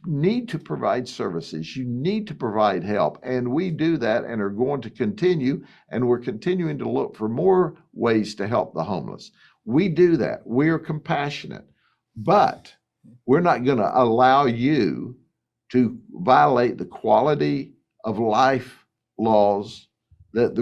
need to provide services. You need to provide help. And we do that and are going to continue. And we're continuing to look for more ways to help the homeless. We do that. We're compassionate. But we're not going to allow you to violate the quality of life laws that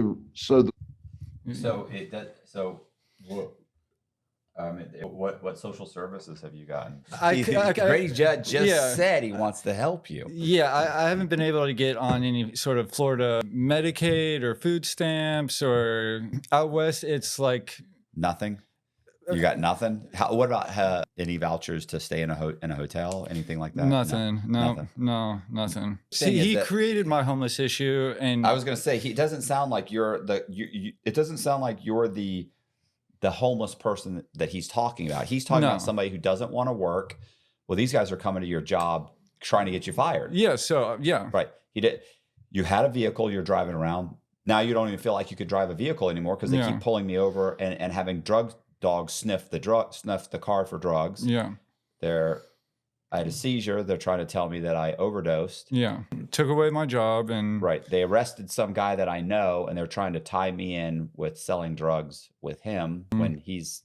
what social services have you gotten? I- Grady Judd just yeah. said he wants to help you. Yeah, I haven't been able to get on any sort of Florida Medicaid or food stamps, or out west, it's like Nothing. You got nothing. What about any vouchers to stay in a hotel? Anything like that? nothing. nothing. No, nothing. Thing See, is he that- created my homeless issue, and I was going to say, he doesn't sound like you're it doesn't sound like you're the homeless person that he's talking about. He's talking No. about somebody who doesn't want to work. Well, these guys are coming to your job trying to get you fired. yeah. So yeah, Right. You had a vehicle, you're driving around. Now you don't even feel like you could drive a vehicle anymore because they Yeah. keep pulling me over and having drug dogs sniff the car for drugs. yeah, I had a seizure. They're trying to tell me that I overdosed. yeah. Took away my job, and Right. They arrested some guy that I know, and they're trying to tie me in with selling drugs with him when he's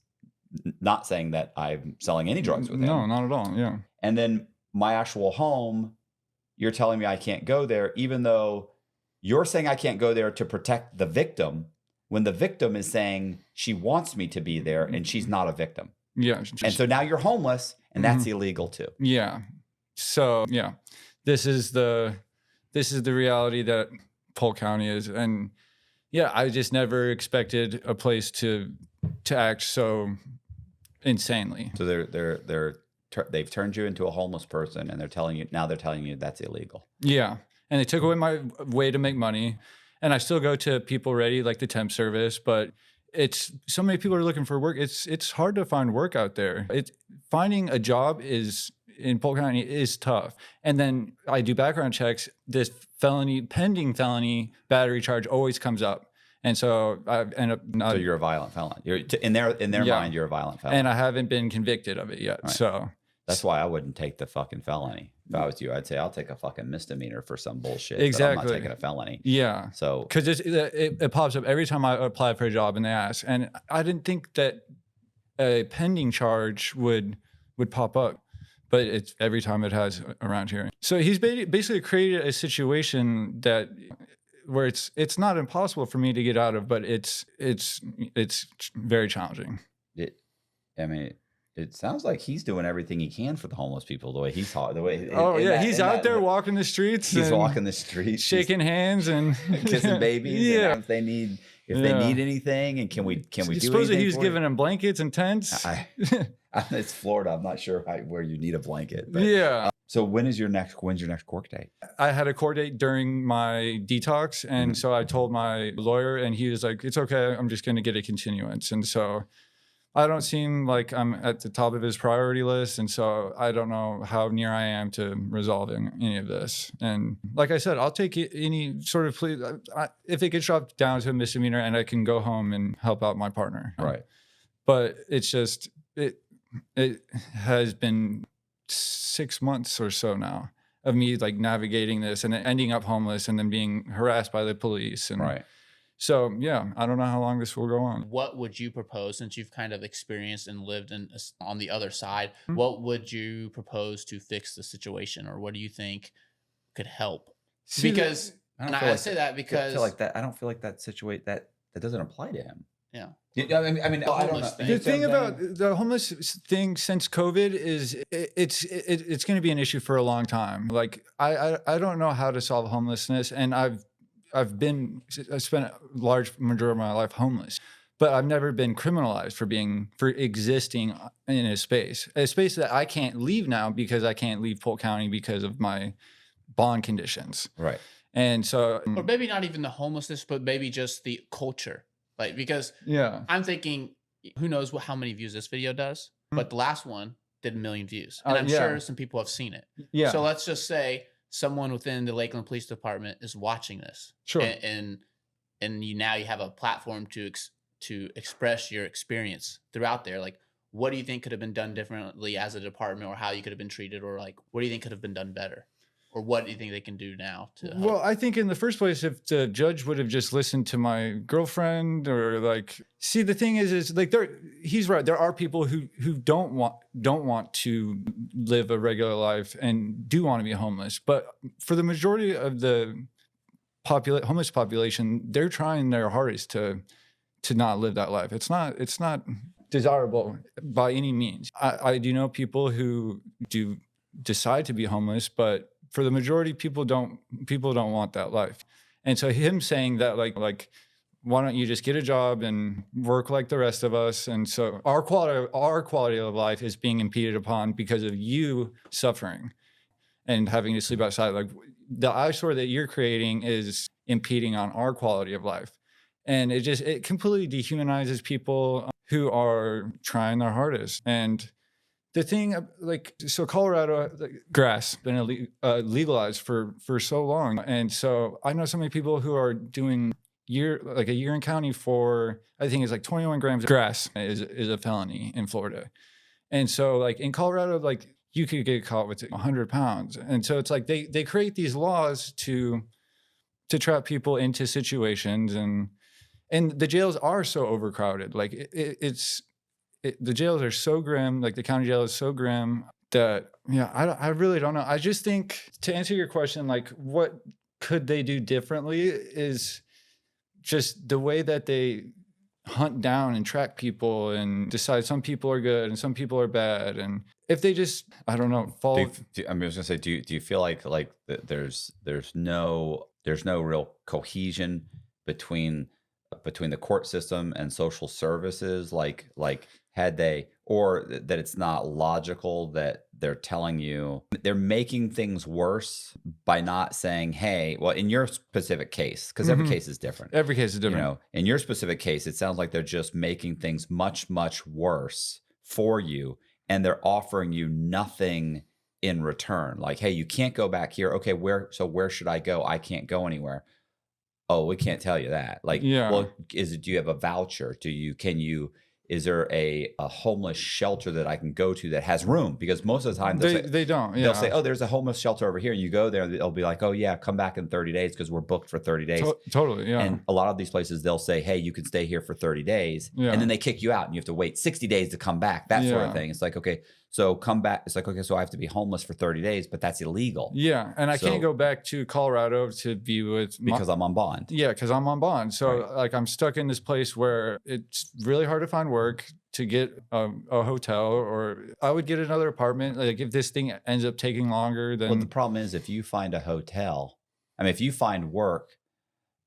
not saying that I'm selling any drugs with him. No, not at all. Yeah, And then my actual home, you're telling me I can't go there, even though you're saying I can't go there to protect the victim, when the victim is saying she wants me to be there and she's not a victim. yeah. And so now you're homeless, and that's illegal too. Yeah. So yeah, this is the reality that Polk County is, and yeah, I just never expected a place to act so insanely. So they've turned you into a homeless person, and they're telling you that's illegal. Yeah, and they took away my way to make money, and I still go to People Ready, like the temp service, but it's so many people are looking for work. It's hard to find work out there. Finding a job in Polk County is tough. And then I do background checks. This pending felony battery charge always comes up. And so I end up not. So you're a violent felon. In their Yeah. mind, you're a violent felon. And I haven't been convicted of it yet. Right. So That's why I wouldn't take the fucking felony. If I was you, I'd say I'll take a fucking misdemeanor for some bullshit. But I'm Exactly. not taking a felony. yeah. So Because it pops up every time I apply for a job and they ask. And I didn't think that a pending charge would pop up, but it's every time it has around here. So he's basically created a situation where it's not impossible for me to get out of, but it's very challenging. it sounds like he's doing everything he can for the homeless people. The way he's talking, He's out there walking the streets. He's and walking the streets, shaking hands and kissing babies. Yeah. And if they need anything, and can we do Supposedly anything he was for giving them blankets and tents. It's Florida. I'm not sure where you need a blanket. But, Yeah. So when's your next court date? I had a court date during my detox. And so I told my lawyer, and he was like, it's okay. I'm just going to get a continuance. And so I don't seem like I'm at the top of his priority list. And so I don't know how near I am to resolving any of this. And like I said, I'll take any sort of plea. If it gets dropped down to a misdemeanor and I can go home and help out my partner. Right. But it's just, it has been 6 months or so now of me like navigating this and then ending up homeless and then being harassed by the police. And Right. so, yeah, I don't know how long this will go on. What would you propose, since you've kind of experienced and lived on the other side? Mhm. What would you propose to fix the situation, or what do you think could help? See, Because, I and don't feel I like say that- that because I feel like that. I don't feel like that situation that doesn't apply to him. yeah, I mean, I don't know. homeless thing. the thing about the homeless thing since COVID is it's going to be an issue for a long time. Like I don't know how to solve homelessness, and I spent a large majority of my life homeless, but I've never been criminalized for existing in a space that I can't leave now because I can't leave Polk County because of my bond conditions. Right. And so, or maybe not even the homelessness, but maybe just the culture. Like, because yeah, I'm thinking, who knows how many views this video does, Mhm. but the last one did 1 million views, and I'm yeah. sure some people have seen it. yeah, So let's just say someone within the Lakeland Police Department is watching this, sure. and you now you have a platform to express your experience throughout there. Like, what do you think could have been done differently as a department, or how you could have been treated, or like, what do you think could have been done better, or what do you think they can do now to help? Well, I think in the first place, if the judge would have just listened to my girlfriend, or like, see, the thing is like he's right. There are people who don't want to live a regular life and do want to be homeless. But for the majority of the homeless population, they're trying their hardest to not live that life. It's not desirable by any means. I do know people who do decide to be homeless, but for the majority, people don't want that life. And so him saying that, like, why don't you just get a job and work like the rest of us? And so our quality of life is being impeded upon because of you suffering and having to sleep outside. Like, the eyesore that you're creating is impeding on our quality of life. And it completely dehumanizes people who are trying their hardest. And the thing, like, so Colorado, grass been legalized for so long. And so I know so many people who are doing a year in county for, I think it's like 21 grams of grass is a felony in Florida. And so, like, in Colorado, like, you could get caught with 100 pounds. And so it's like they create these laws to trap people into situations, and the jails are so overcrowded. Like, the jails are so grim. Like, the county jail is so grim that, yeah, I really don't know. I just think, to answer your question, like, what could they do differently is just the way that they hunt down and track people and decide some people are good and some people are bad. And if they just, I don't know, follow. I was gonna say, do you feel like there's no real cohesion between the court system and social services? Like had they, or that it's not logical that they're telling you, they're making things worse by not saying, hey, well, in your specific case, because every case is different. Every case is different. You know, in your specific case, it sounds like they're just making things much, much worse for you, and they're offering you nothing in return. Like, hey, you can't go back here. Okay, where should I go? I can't go anywhere. Oh, we can't tell you that. Like, Yeah. well, do you have a voucher? Is there a homeless shelter that I can go to that has room? Because most of the time they don't. Yeah. They'll say, oh, there's a homeless shelter over here. And you go there, they'll be like, oh yeah, come back in 30 days because we're booked for 30 days. Totally. Yeah. And a lot of these places, they'll say, hey, you can stay here for 30 days. Yeah. And then they kick you out and you have to wait 60 days to come back, that sort of Yeah. thing. It's like, okay, so come back. It's like, okay, so I have to be homeless for 30 days, but that's illegal. Yeah. And I So- can't go back to Colorado to be with Because I'm on bond. Yeah, because I'm on bond. So Right. like, I'm stuck in this place where it's really hard to find work, to get a hotel, or I would get another apartment. Like, if this thing ends up taking longer, then Well, the problem is if you find a hotel, I mean, if you find work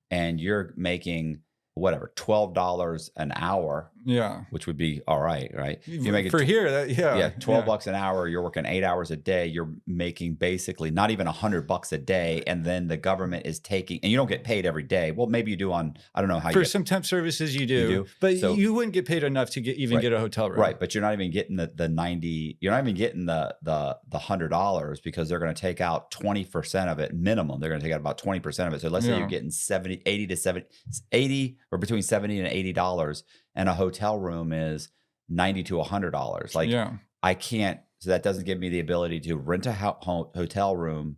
and you're making whatever, $12 an hour, Yeah. which would be all right, right? If you make it For here, that, yeah. 12 bucks an hour, you're working 8 hours a day, you're making basically not even $100 a day, and then the government is taking, and you don't get paid every day. Well, maybe you do on, I don't know how For you some temp services, you do, do? but So- you wouldn't get paid enough to Right. get a hotel room. right, but you're not even getting the 90, you're not even getting the $100 because they're going to take out 20% of it minimum. They're going to take out about 20% of it. So let's say Yeah. you're getting 80 or between $70 and $80, and a hotel room is $90 to $100. Like, yeah. I can't, so that doesn't give me the ability to rent a hotel room.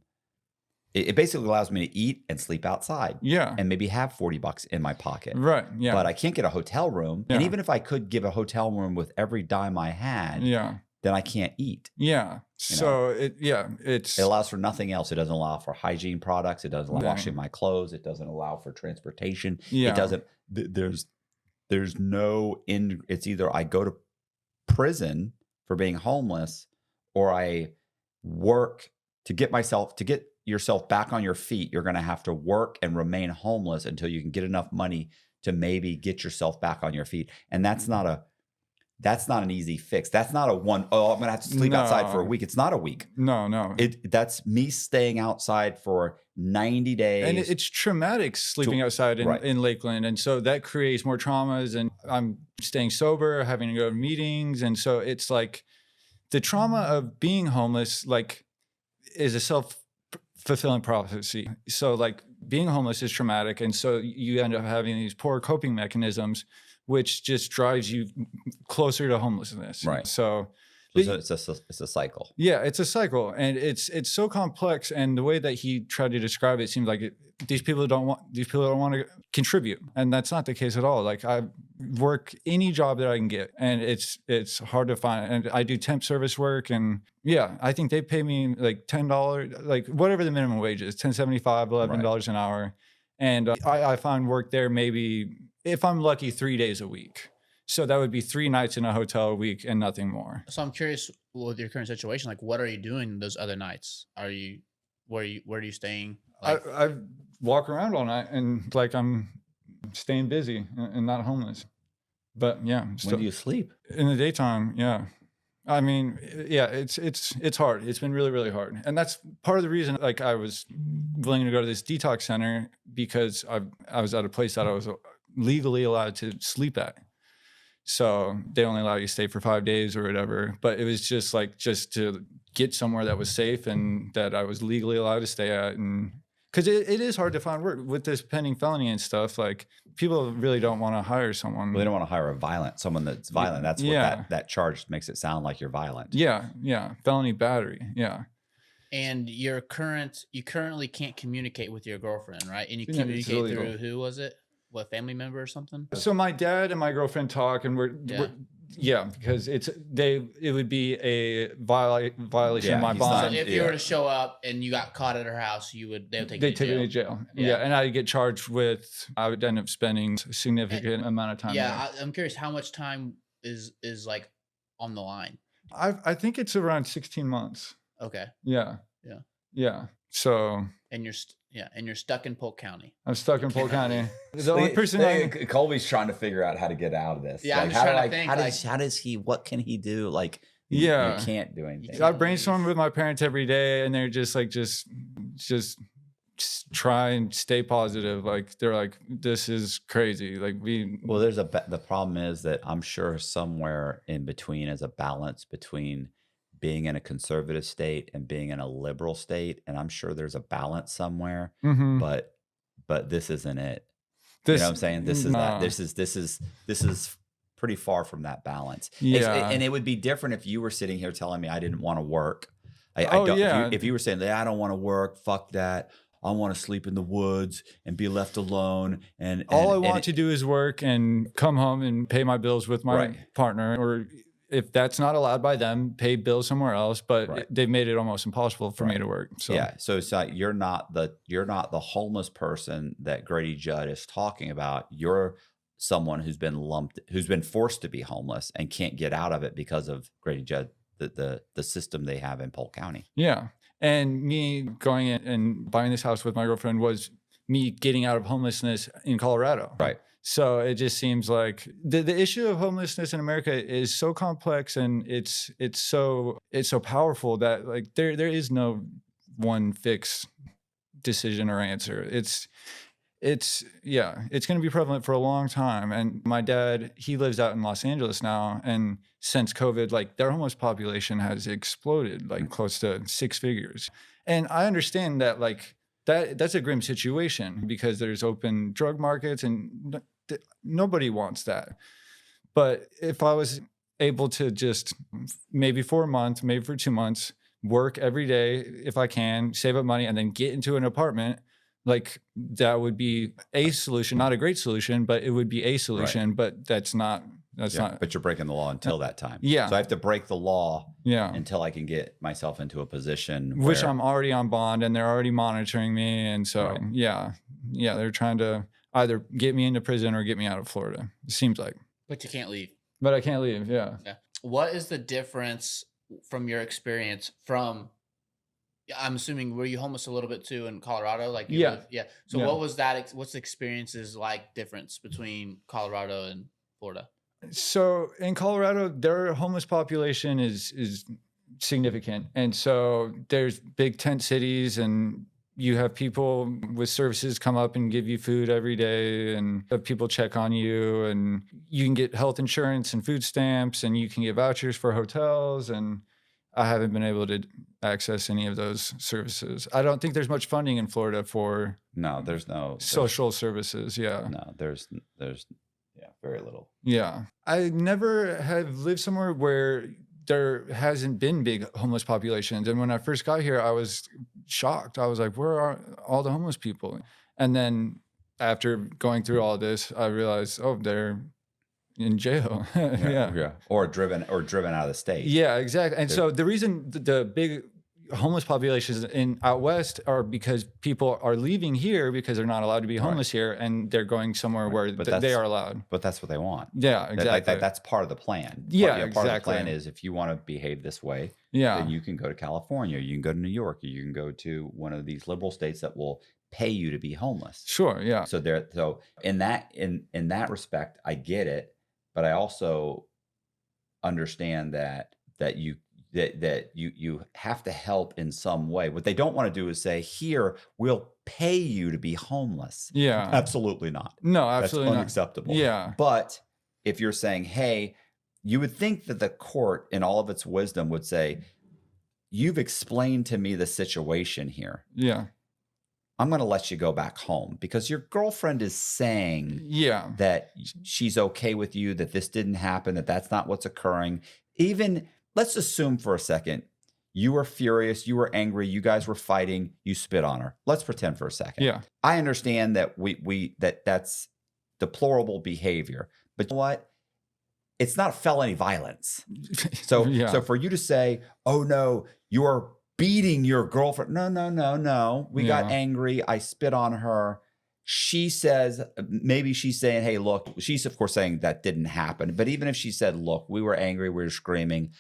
It basically allows me to eat and sleep outside Yeah. and maybe have $40 in my pocket. Right. Yeah. But I can't get a hotel room. And Yeah. even if I could give a hotel room with every dime I had, yeah. then I can't eat. Yeah. So it's It allows for nothing else. It doesn't allow for hygiene products. It doesn't allow Yeah. washing my clothes. It doesn't allow for transportation. Yeah. It doesn't, there's no it's either I go to prison for being homeless, or I work to get yourself back on your feet. You're going to have to work and remain homeless until you can get enough money to maybe get yourself back on your feet. And that's not an easy fix. That's not I'm going to have to sleep outside for a No. week. It's not a week. No. That's me staying outside for 90 days. And it's traumatic sleeping outside right. in Lakeland. And so that creates more traumas, and I'm staying sober, having to go to meetings. And so it's like the trauma of being homeless, like, is a self-fulfilling prophecy. So like being homeless is traumatic. And so you end up having these poor coping mechanisms, which just drives you closer to homelessness. Right. So it's a cycle. yeah, it's a cycle, and it's so complex. And the way that he tried to describe it seems like these people don't want to contribute, and that's not the case at all. Like, I work any job that I can get, and it's hard to find. And I do temp service work, and yeah, I think they pay me like $10, like whatever the minimum wage is, $10.75, $11 an hour, and I find work there maybe, if I'm lucky, 3 days a week. So that would be 3 nights in a hotel a week and nothing more. So I'm curious, with your current situation, like, what are you doing those other nights? Where are you staying? Like, I walk around all night, and like I'm staying busy and not homeless. But yeah, When do you sleep? in the daytime, yeah. I mean, yeah, it's hard. It's been really, really hard. And that's part of the reason, like, I was willing to go to this detox center, because I was at a place that I was legally allowed to sleep at. So they only allow you to stay for 5 days or whatever. But it was just to get somewhere that was safe and that I was legally allowed to stay at. And because it is hard to find work with this pending felony and stuff. Like, people really don't want to hire someone. Well, they don't want to hire someone that's violent. That's what Yeah. that charge makes it sound like you're violent. Yeah. Felony battery. Yeah. and you currently can't communicate with your girlfriend, right? And you Yeah, it's communicate illegal. through, who was it? What, family member or something? So my dad and my girlfriend talk, and because it would be a violation Yeah, of my he's So not- bond. if you were to show up and you got caught at her house, they would take They you take to me jail. to jail. Yeah. And I'd get charged with, I would end up spending a significant amount of time there. Yeah, I'm curious, how much time is like on the line? I think it's around 16 months. Okay, Yeah. Yeah. Yeah. So and you're stuck in Polk County. I'm stuck in Polk County. The only person Colby's trying to figure out how to get out of this. Yeah, I'm just trying to think, how does he? What can he do? Like, Yeah. you can't do anything. I brainstorm with my parents every day, and they're just like, just try and stay positive. Like, they're like, this is crazy. Like, Well, the problem is that I'm sure somewhere in between is a balance between being in a conservative state and being in a liberal state, and I'm sure there's a balance somewhere. Mhm. But this isn't it. This, You know what I'm saying? This is no. this is pretty far from that balance. Yeah. And it would be different if you were sitting here telling me I didn't want to work. Yeah. If you were saying, I don't want to work, fuck that. I want to sleep in the woods and be left alone. And All I want to do is work and come home and pay my bills with my Right. partner, or if that's not allowed by them, pay bills somewhere else. But Right. they've made it almost impossible for me Right. to work. So Yeah. So it's like you're not the homeless person that Grady Judd is talking about. You're someone who's been forced to be homeless and can't get out of it because of Grady Judd, the system they have in Polk County. yeah. And me going in and buying this house with my girlfriend was me getting out of homelessness in Colorado. Right. So it just seems like the issue of homelessness in America is so complex, and it's so powerful that like there is no one fixed decision or answer. It's going to be prevalent for a long time. And my dad, he lives out in Los Angeles now, and since COVID, like their homeless population has exploded like close to 6 figures. And I understand that like that's a grim situation because there's open drug markets and nobody wants that. But if I was able to just maybe for a month, maybe for 2 months, work every day if I can, save up money, and then get into an apartment, like that would be a solution, not a great solution, but it would be a solution. But that's not. But you're breaking the law until that time. Yeah. So I have to break the law. Yeah. Until I can get myself into a position which I'm already on bond, and they're already monitoring me, and so they're trying to either get me into prison or get me out of Florida. It seems like. But you can't leave. But I can't leave. Yeah. What is the difference from your experience from? I'm assuming, were you homeless a little bit too in Colorado? Like So what was that? What's the experiences like difference between Colorado and Florida? So in Colorado, their homeless population is significant, and so there's big tent cities, and you have people with services come up and give you food every day, and have people check on you, and you can get health insurance and food stamps, and you can get vouchers for hotels. And I haven't been able to access any of those services. I don't think there's much funding in Florida for there's no social services. Yeah. No, there's very little. Yeah. I never have lived somewhere where there hasn't been big homeless populations. And when I first got here, I was shocked. I was like, where are all the homeless people? And then after going through all this, I realized, they're in jail. Yeah. Or driven out of the state. Yeah, exactly. And so the reason the big homeless populations out west are because people are leaving here because they're not allowed to be homeless here, and they're going somewhere where they are allowed. But that's what they want. Yeah, exactly. That's part of the plan. Exactly. Part of the plan is if you want to behave this way, then you can go to California, you can go to New York, or you can go to one of these liberal states that will pay you to be homeless. Sure. Yeah. So in that respect, I get it, but I also understand that you have to help in some way. What they don't want to do is say, here, we'll pay you to be homeless. Yeah. Absolutely not. No, absolutely That's unacceptable. Not. Yeah. But if you're saying, hey, you would think that the court in all of its wisdom would say, you've explained to me the situation here. Yeah. I'm going to let you go back home because your girlfriend is saying that she's okay with you, that this didn't happen, that that's not what's occurring. Even let's assume for a second, you were furious, you were angry, you guys were fighting, you spit on her. Let's pretend for a second. Yeah. I understand that that's deplorable behavior, but you know what? It's not felony violence. So for you to say, oh no, you are beating your girlfriend. No. We got angry. I spit on her. She says, maybe she's saying, hey, look, she's of course saying that didn't happen. But even if she said, look, we were angry, we were screaming.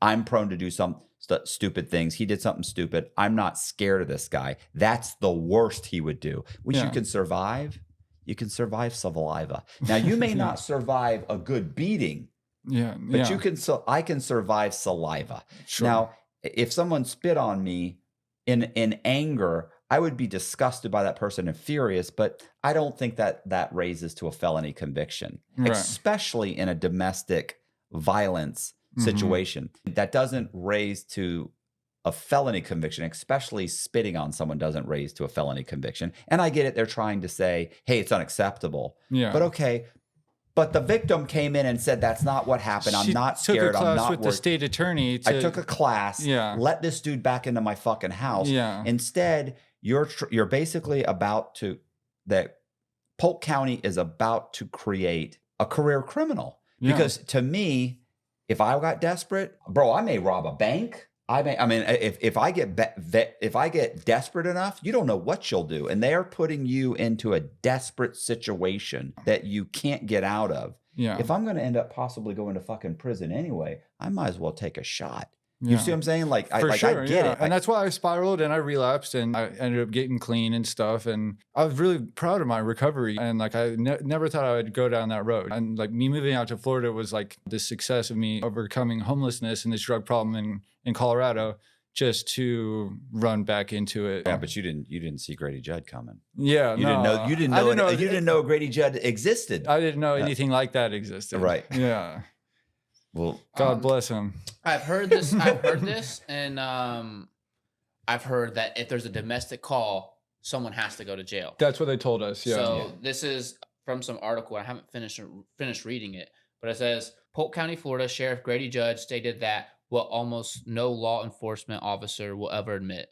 I'm prone to do some stupid things. He did something stupid. I'm not scared of this guy. That's the worst he would do, which you can survive. You can survive saliva. Now, you may not survive a good beating, but you can. So I can survive saliva. Sure. Now, if someone spit on me in anger, I would be disgusted by that person and furious, but I don't think that raises to a felony conviction, especially in a domestic violence situation. That doesn't raise to a felony conviction, especially spitting on someone doesn't raise to a felony conviction. And I get it. They're trying to say, hey, it's unacceptable. Yeah. But okay. But the victim came in and said, that's not what happened. I'm not scared. I'm not with the state attorney. I took a class. Let this dude back into my fucking house. Instead, you're basically that Polk County is about to create a career criminal. Because to me, if I got desperate, bro, I may rob a bank. If I get desperate enough, you don't know what you'll do. And they're putting you into a desperate situation that you can't get out of. If I'm going to end up possibly going to fucking prison anyway, I might as well take a shot. You see what I'm saying? Like, I get it. And that's why I spiraled and I relapsed and I ended up getting clean and stuff. And I was really proud of my recovery. And like, I never thought I would go down that road. And like me moving out to Florida was like the success of me overcoming homelessness and this drug problem in Colorado just to run back into it. Yeah, but you didn't see Grady Judd coming. Yeah, you didn't know Grady Judd existed. I didn't know anything like that existed. Right. Yeah. Well, God bless him. I've heard this, and I've heard that if there's a domestic call, someone has to go to jail. That's what they told us. Yeah. So this is from some article. I haven't finished reading it, but it says Polk County, Florida Sheriff Grady Judd stated that what almost no law enforcement officer will ever admit.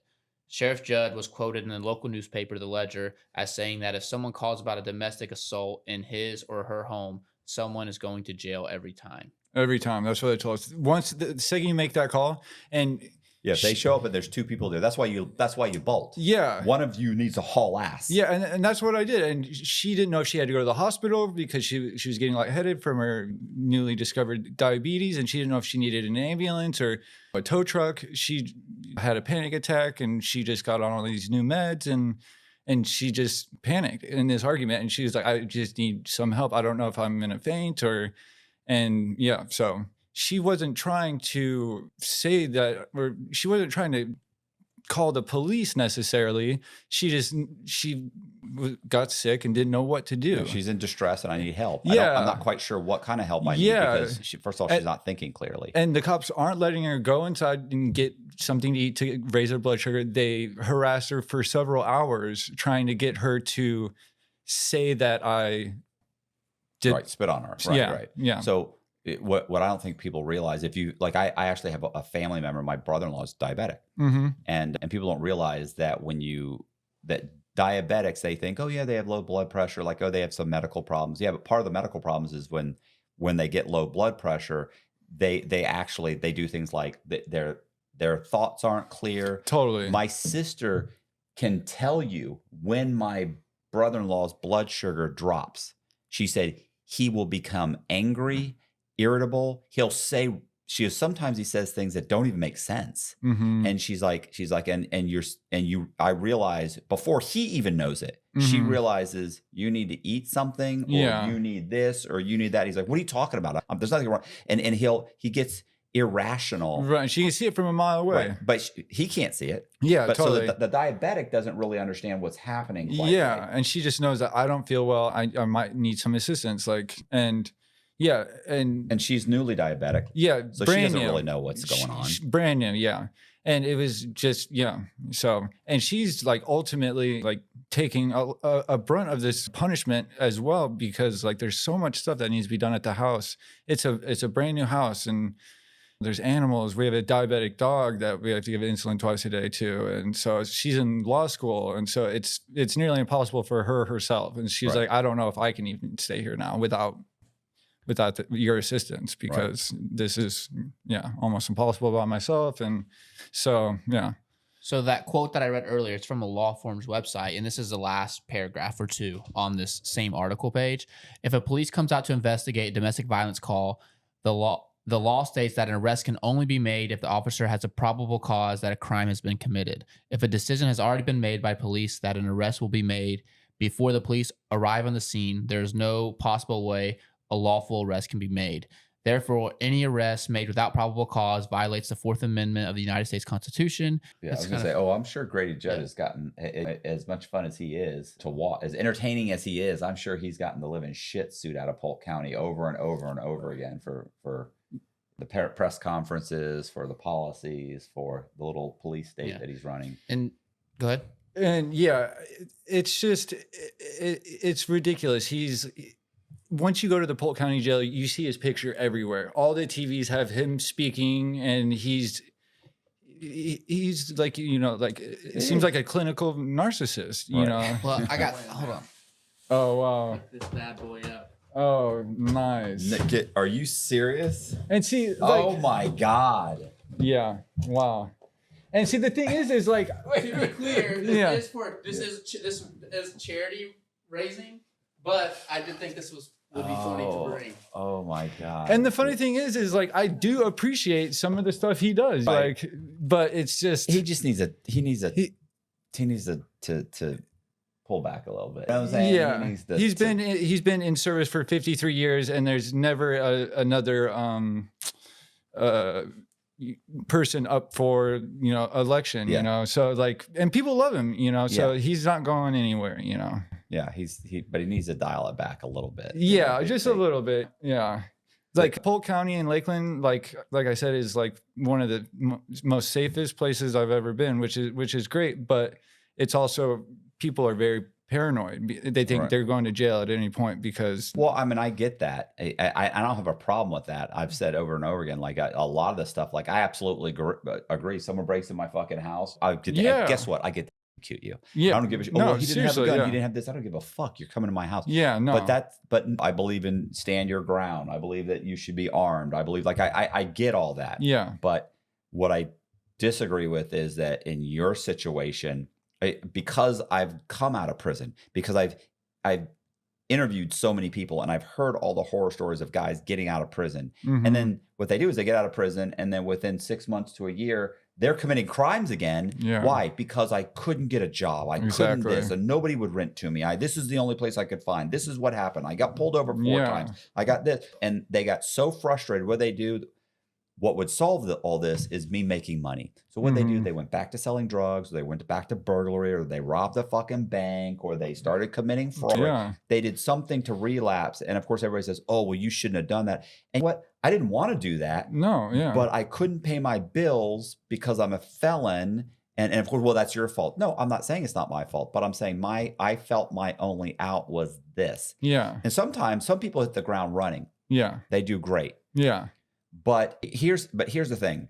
Sheriff Judd was quoted in the local newspaper, The Ledger, as saying that if someone calls about a domestic assault in his or her home, someone is going to jail every time. Every time. That's what they told us. Once the second you make that call, and yeah, if they show up and there's two people there, that's why you bolt. Yeah. One of you needs to haul ass. Yeah, and that's what I did. And she didn't know if she had to go to the hospital because she was getting lightheaded from her newly discovered diabetes, and she didn't know if she needed an ambulance or a tow truck. She had a panic attack, and she just got on all these new meds, and she just panicked in this argument. And she was like, I just need some help. I don't know if I'm in a faint and yeah, so she wasn't trying to say that, or she wasn't trying to call the police necessarily. She got sick and didn't know what to do. Yeah, she's in distress and I need help. Yeah. I'm not quite sure what kind of help I need because first of all, she's not thinking clearly. And the cops aren't letting her go inside and get something to eat to raise her blood sugar. They harassed her for several hours trying to get her to say that I did. Right, spit on her. Right, yeah, right. Yeah. So what I don't think people realize, if you like, I actually have a family member, my brother-in-law is diabetic, and people don't realize that that diabetics, they think, oh yeah, they have low blood pressure, like, oh, they have some medical problems. Yeah, but part of the medical problems is when they get low blood pressure, they do things like their thoughts aren't clear. Totally. My sister can tell you when my brother-in-law's blood sugar drops. She said he will become angry, irritable. He'll say, sometimes he says things that don't even make sense. And she's like, I realize before he even knows it, she realizes you need to eat something, or you need this, or you need that. He's like, what are you talking about? There's nothing wrong. And he gets irrational. Right. She can see it from a mile away. Right. But he can't see it. Yeah, but totally. So the diabetic doesn't really understand what's happening. Yeah. Right. And she just knows that I don't feel well. I might need some assistance. And she's newly diabetic. Yeah. So she doesn't really know what's going on. Brand new. Yeah. And it was just, So, and she's like ultimately like taking a brunt of this punishment as well, because like there's so much stuff that needs to be done at the house. It's a brand new house, and there's animals. We have a diabetic dog that we have to give insulin twice a day to. And so she's in law school. And so it's nearly impossible for her herself. And she's like, I don't know if I can even stay here now without your assistance, because this is, almost impossible by myself. And so, yeah. So that quote that I read earlier, it's from a law firm's website, and this is the last paragraph or two on this same article page. If a police comes out to investigate a domestic violence call, the law states that an arrest can only be made if the officer has a probable cause that a crime has been committed. If a decision has already been made by police that an arrest will be made before the police arrive on the scene, there is no possible way a lawful arrest can be made. Therefore, any arrest made without probable cause violates the Fourth Amendment of the United States Constitution. Yeah, I was going to say, I'm sure Grady Judd has gotten as much fun as he is to watch, as entertaining as he is. I'm sure he's gotten the living shit suit out of Polk County over and over and over again for the press conferences, for the policies, for the little police state that he's running. And go ahead. And it's just, it's ridiculous. Once you go to the Polk County jail, you see his picture everywhere. All the TVs have him speaking, and he's like, it seems like a clinical narcissist, you know? Well, hold on. Oh, wow. Pick this bad boy up. Oh, nice. Are you serious? And see, oh my God. Yeah. Wow. And see, the thing is like, to be clear, this is charity raising, but I did think this was would be funny to bring. Oh my God. And the funny thing is like I do appreciate some of the stuff he does. Right. Like, but it's just he just needs to pull back a little bit. You know what I'm saying? yeah. He needs to, He's been in service for 53 years, and there's never another person up for election. Yeah. So like, and people love him. So Yeah. he's not going anywhere. Yeah, but he needs to dial it back a little bit. Yeah, just a little bit. Yeah. Like Polk County and Lakeland, like I said, is like one of the most safest places I've ever been, which is great. But it's also, people are very paranoid. They think Right. they're going to jail at any point because. Well, I mean, I get that. I don't have a problem with that. I've said over and over again, like a lot of the stuff, like I absolutely agree. Someone breaks in my fucking house. Guess what? I get to execute you. Yeah. I don't give a shit. No, Oh, he didn't have a seriously, gun. yeah. He didn't have this. I don't give a fuck. You're coming to my house. Yeah, no. But I believe in stand your ground. I believe that you should be armed. I believe I get all that. Yeah. But what I disagree with is that in your situation, because I've come out of prison, because I've interviewed so many people and I've heard all the horror stories of guys getting out of prison. Mhm. And then what they do is they get out of prison and then within 6 months to a year, they're committing crimes again. Yeah. Why? Because I couldn't get a job. I couldn't Exactly. this, and nobody would rent to me. This is the only place I could find. This is what happened. I got pulled over 4 Yeah. times. I got this. And they got so frustrated. What they do, what would solve all this is me making money. So what they do, Mhm. they went back to selling drugs, or they went back to burglary, or they robbed a fucking bank, or they started committing fraud. Yeah. They did something to relapse. And of course, everybody says, oh, well, you shouldn't have done that. And what? I didn't want to do that, No, yeah. but I couldn't pay my bills because I'm a felon. And of course, well, that's your fault. No, I'm not saying it's not my fault, but I'm saying I felt my only out was this. Yeah. And sometimes some people hit the ground running. Yeah. They do great. Yeah. But here's the thing.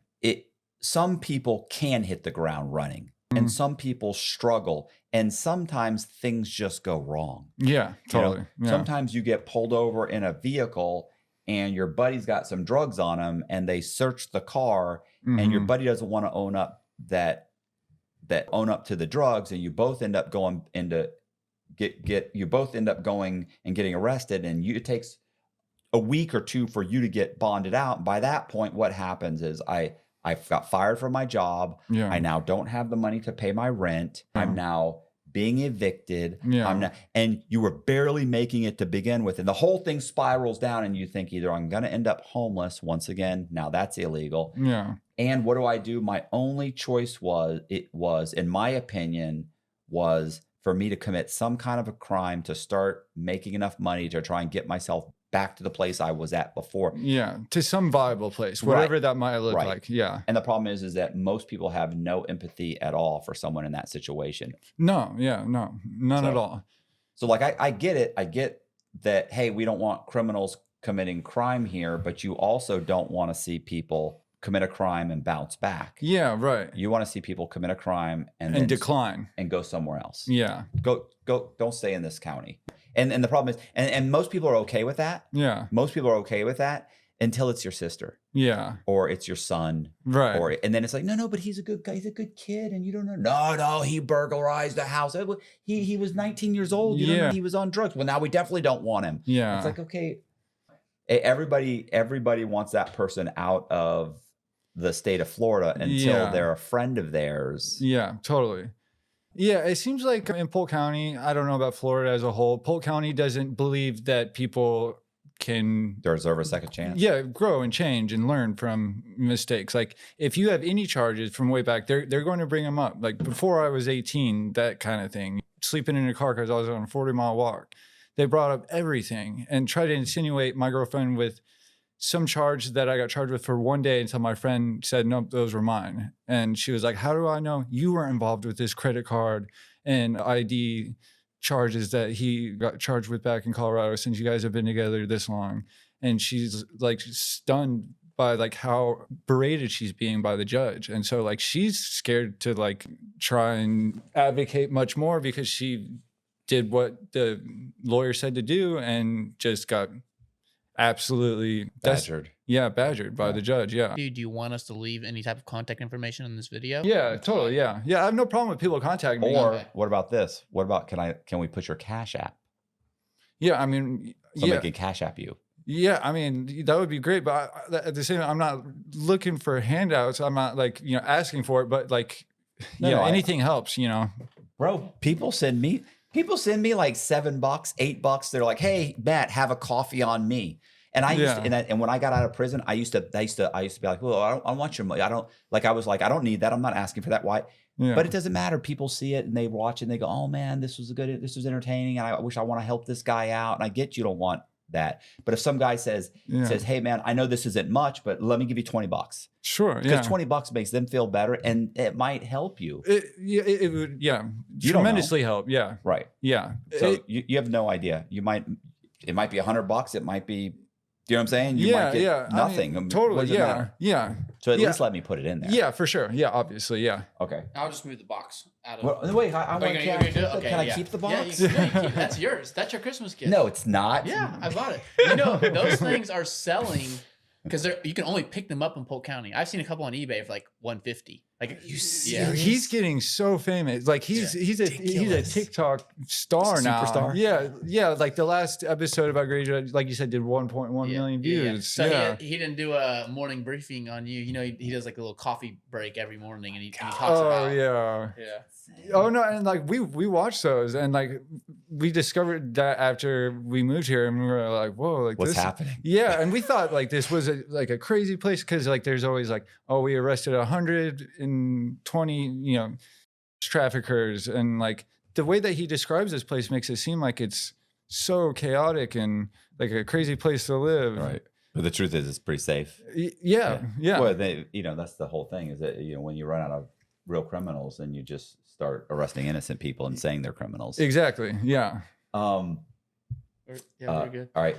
Some people can hit the ground running, and Mhm. some people struggle, and sometimes things just go wrong. Yeah. You know, Totally. Yeah. Sometimes you get pulled over in a vehicle and your buddy's got some drugs on him and they search the car and your Mhm. buddy doesn't want to own up to the drugs, and you both end up going into you both end up going and getting arrested, and it takes a week or two for you to get bonded out. By that point, what happens is I got fired from my job. Yeah. I now don't have the money to pay my rent. I'm now being evicted. Yeah. And you were barely making it to begin with. And the whole thing spirals down, and you think either I'm going to end up homeless once again. Now that's illegal. Yeah. And what do I do? My only choice was, in my opinion, was for me to commit some kind of a crime to start making enough money to try and get myself back to the place I was at before. Yeah. To some viable place, Right. whatever that might look Right. like. Yeah. And the problem is that most people have no empathy at all for someone in that situation. No. Yeah. No. None at So- all. So like, I get it. I get that, hey, we don't want criminals committing crime here, but you also don't want to see people commit a crime and bounce back. Yeah. Right. You want to see people commit a crime and And then decline. and go somewhere else. Yeah. Go, don't stay in this county. And the problem is, and most people are okay with that. Yeah. Most people are okay with that until it's your sister Yeah. or it's your son. Right. And then it's like, no, but he's a good guy. He's a good kid. And you don't know. No, he burglarized the house. He was 19 years old. You don't know, Yeah. he was on drugs. Well, now we definitely don't want him. Yeah. It's like, okay, everybody wants that person out of the state of Florida until Yeah. they're a friend of theirs. Yeah, totally. Yeah, it seems like in Polk County, I don't know about Florida as a whole, Polk County doesn't believe that people can Deserve a second chance. grow and change and learn from mistakes. Like if you have any charges from way back, they're going to bring them up. Like before I was 18, that kind of thing. Sleeping in a car because I was on a 40-mile walk. They brought up everything and tried to insinuate my girlfriend with some charge that I got charged with for one day until my friend said, nope, those were mine. And she was like, how do I know you were involved with this credit card and ID charges that he got charged with back in Colorado since you guys have been together this long? And she's like stunned by like how berated she's being by the judge. And so like she's scared to like try and advocate much more because she did what the lawyer said to do and just got absolutely Badgered. badgered by the judge. Yeah. Do you want us to leave any type of contact information in this video? Yeah, totally. Yeah. Yeah. I have no problem with people contacting me. Or Okay. what about this? What about can we put your Cash App? Yeah. I mean, Somebody can cash app you. Yeah, I mean, that would be great, but at the same time, I'm not looking for handouts. I'm not like, asking for it, but like, No, anything helps, Bro, people send me like $7, $8. They're like, hey, Matt, have a coffee on me. And I used to, and when I got out of prison, I used to be like, well, I don't want your money. I don't need that. I'm not asking for that. Why? Yeah. But it doesn't matter. People see it and they watch it and they go, oh man, this was entertaining. And I wish I want to help this guy out. And I get you don't want that. But if some guy says, hey man, I know this isn't much, but let me give you $20. Sure. Because $20 makes them feel better and it might help you. It would, You tremendously help. Yeah. Right. Yeah. So you have no idea. It might be $100. It might be, you know what I'm saying? You might get nothing. I mean, totally. Yeah. So at least let me put it in there. Yeah, for sure. Yeah, obviously. Yeah. Okay. I'll just move the box out of. Well, wait, can I keep the box? Yeah, that's yours. That's your Christmas gift. No, it's not. Yeah, I bought it. Those things are selling because you can only pick them up in Polk County. I've seen a couple on eBay for like $150. Like he's getting so famous. Like he's a TikTok star now. Superstar. Yeah. Like the last episode about Grady, like you said, did 1.1 million views. So he didn't do a morning briefing on you. He does like a little coffee break every morning, and he talks about. Yeah. Oh no, and like we watched those, and like we discovered that after we moved here, and we were like, whoa, like what's happening? Yeah, and we thought like this was a crazy place because like there's always like, oh, we arrested 120 traffickers, and like the way that he describes this place makes it seem like it's so chaotic and like a crazy place to live. Right. But the truth is, it's pretty safe. Yeah. Well, that's the whole thing. Is that when you run out of real criminals, then you just start arresting innocent people and saying they're criminals. Exactly. Yeah. We're good. All right.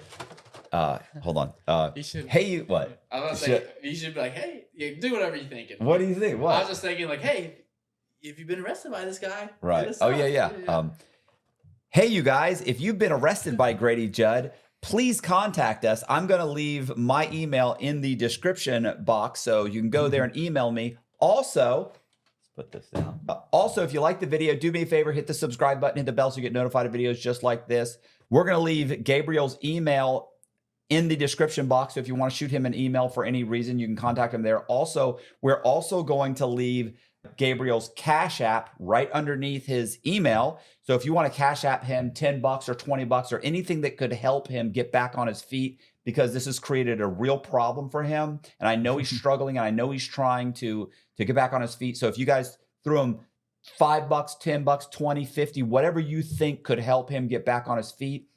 Hold on. You should. Hey, what? I was gonna say you should be like, hey, do whatever you're thinking. What do you think? What? I was just thinking like, hey, if you've been arrested by this guy, right? Oh yeah. Hey, you guys, if you've been arrested by Grady Judd, please contact us. I'm going to leave my email in the description box, so you can go there and email me. Also, let's put this down. Also, if you like the video, do me a favor, hit the subscribe button, hit the bell so you get notified of videos just like this. We're going to leave Gabriel's email in the description box. So if you want to shoot him an email for any reason, you can contact him there. Also, we're also going to leave Gabriel's Cash App right underneath his email. So if you want to Cash App him $10 or $20 or anything that could help him get back on his feet, because this has created a real problem for him. And I know he's struggling, and I know he's trying to get back on his feet. So if you guys threw him $5, $10, 20, 50, whatever you think could help him get back on his feet,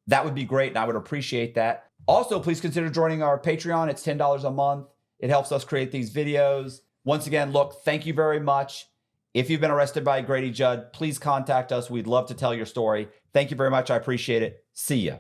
that would be great. And I would appreciate that. Also, please consider joining our Patreon. It's $10 a month. It helps us create these videos. Once again, look, thank you very much. If you've been arrested by Grady Judd, please contact us. We'd love to tell your story. Thank you very much. I appreciate it. See ya.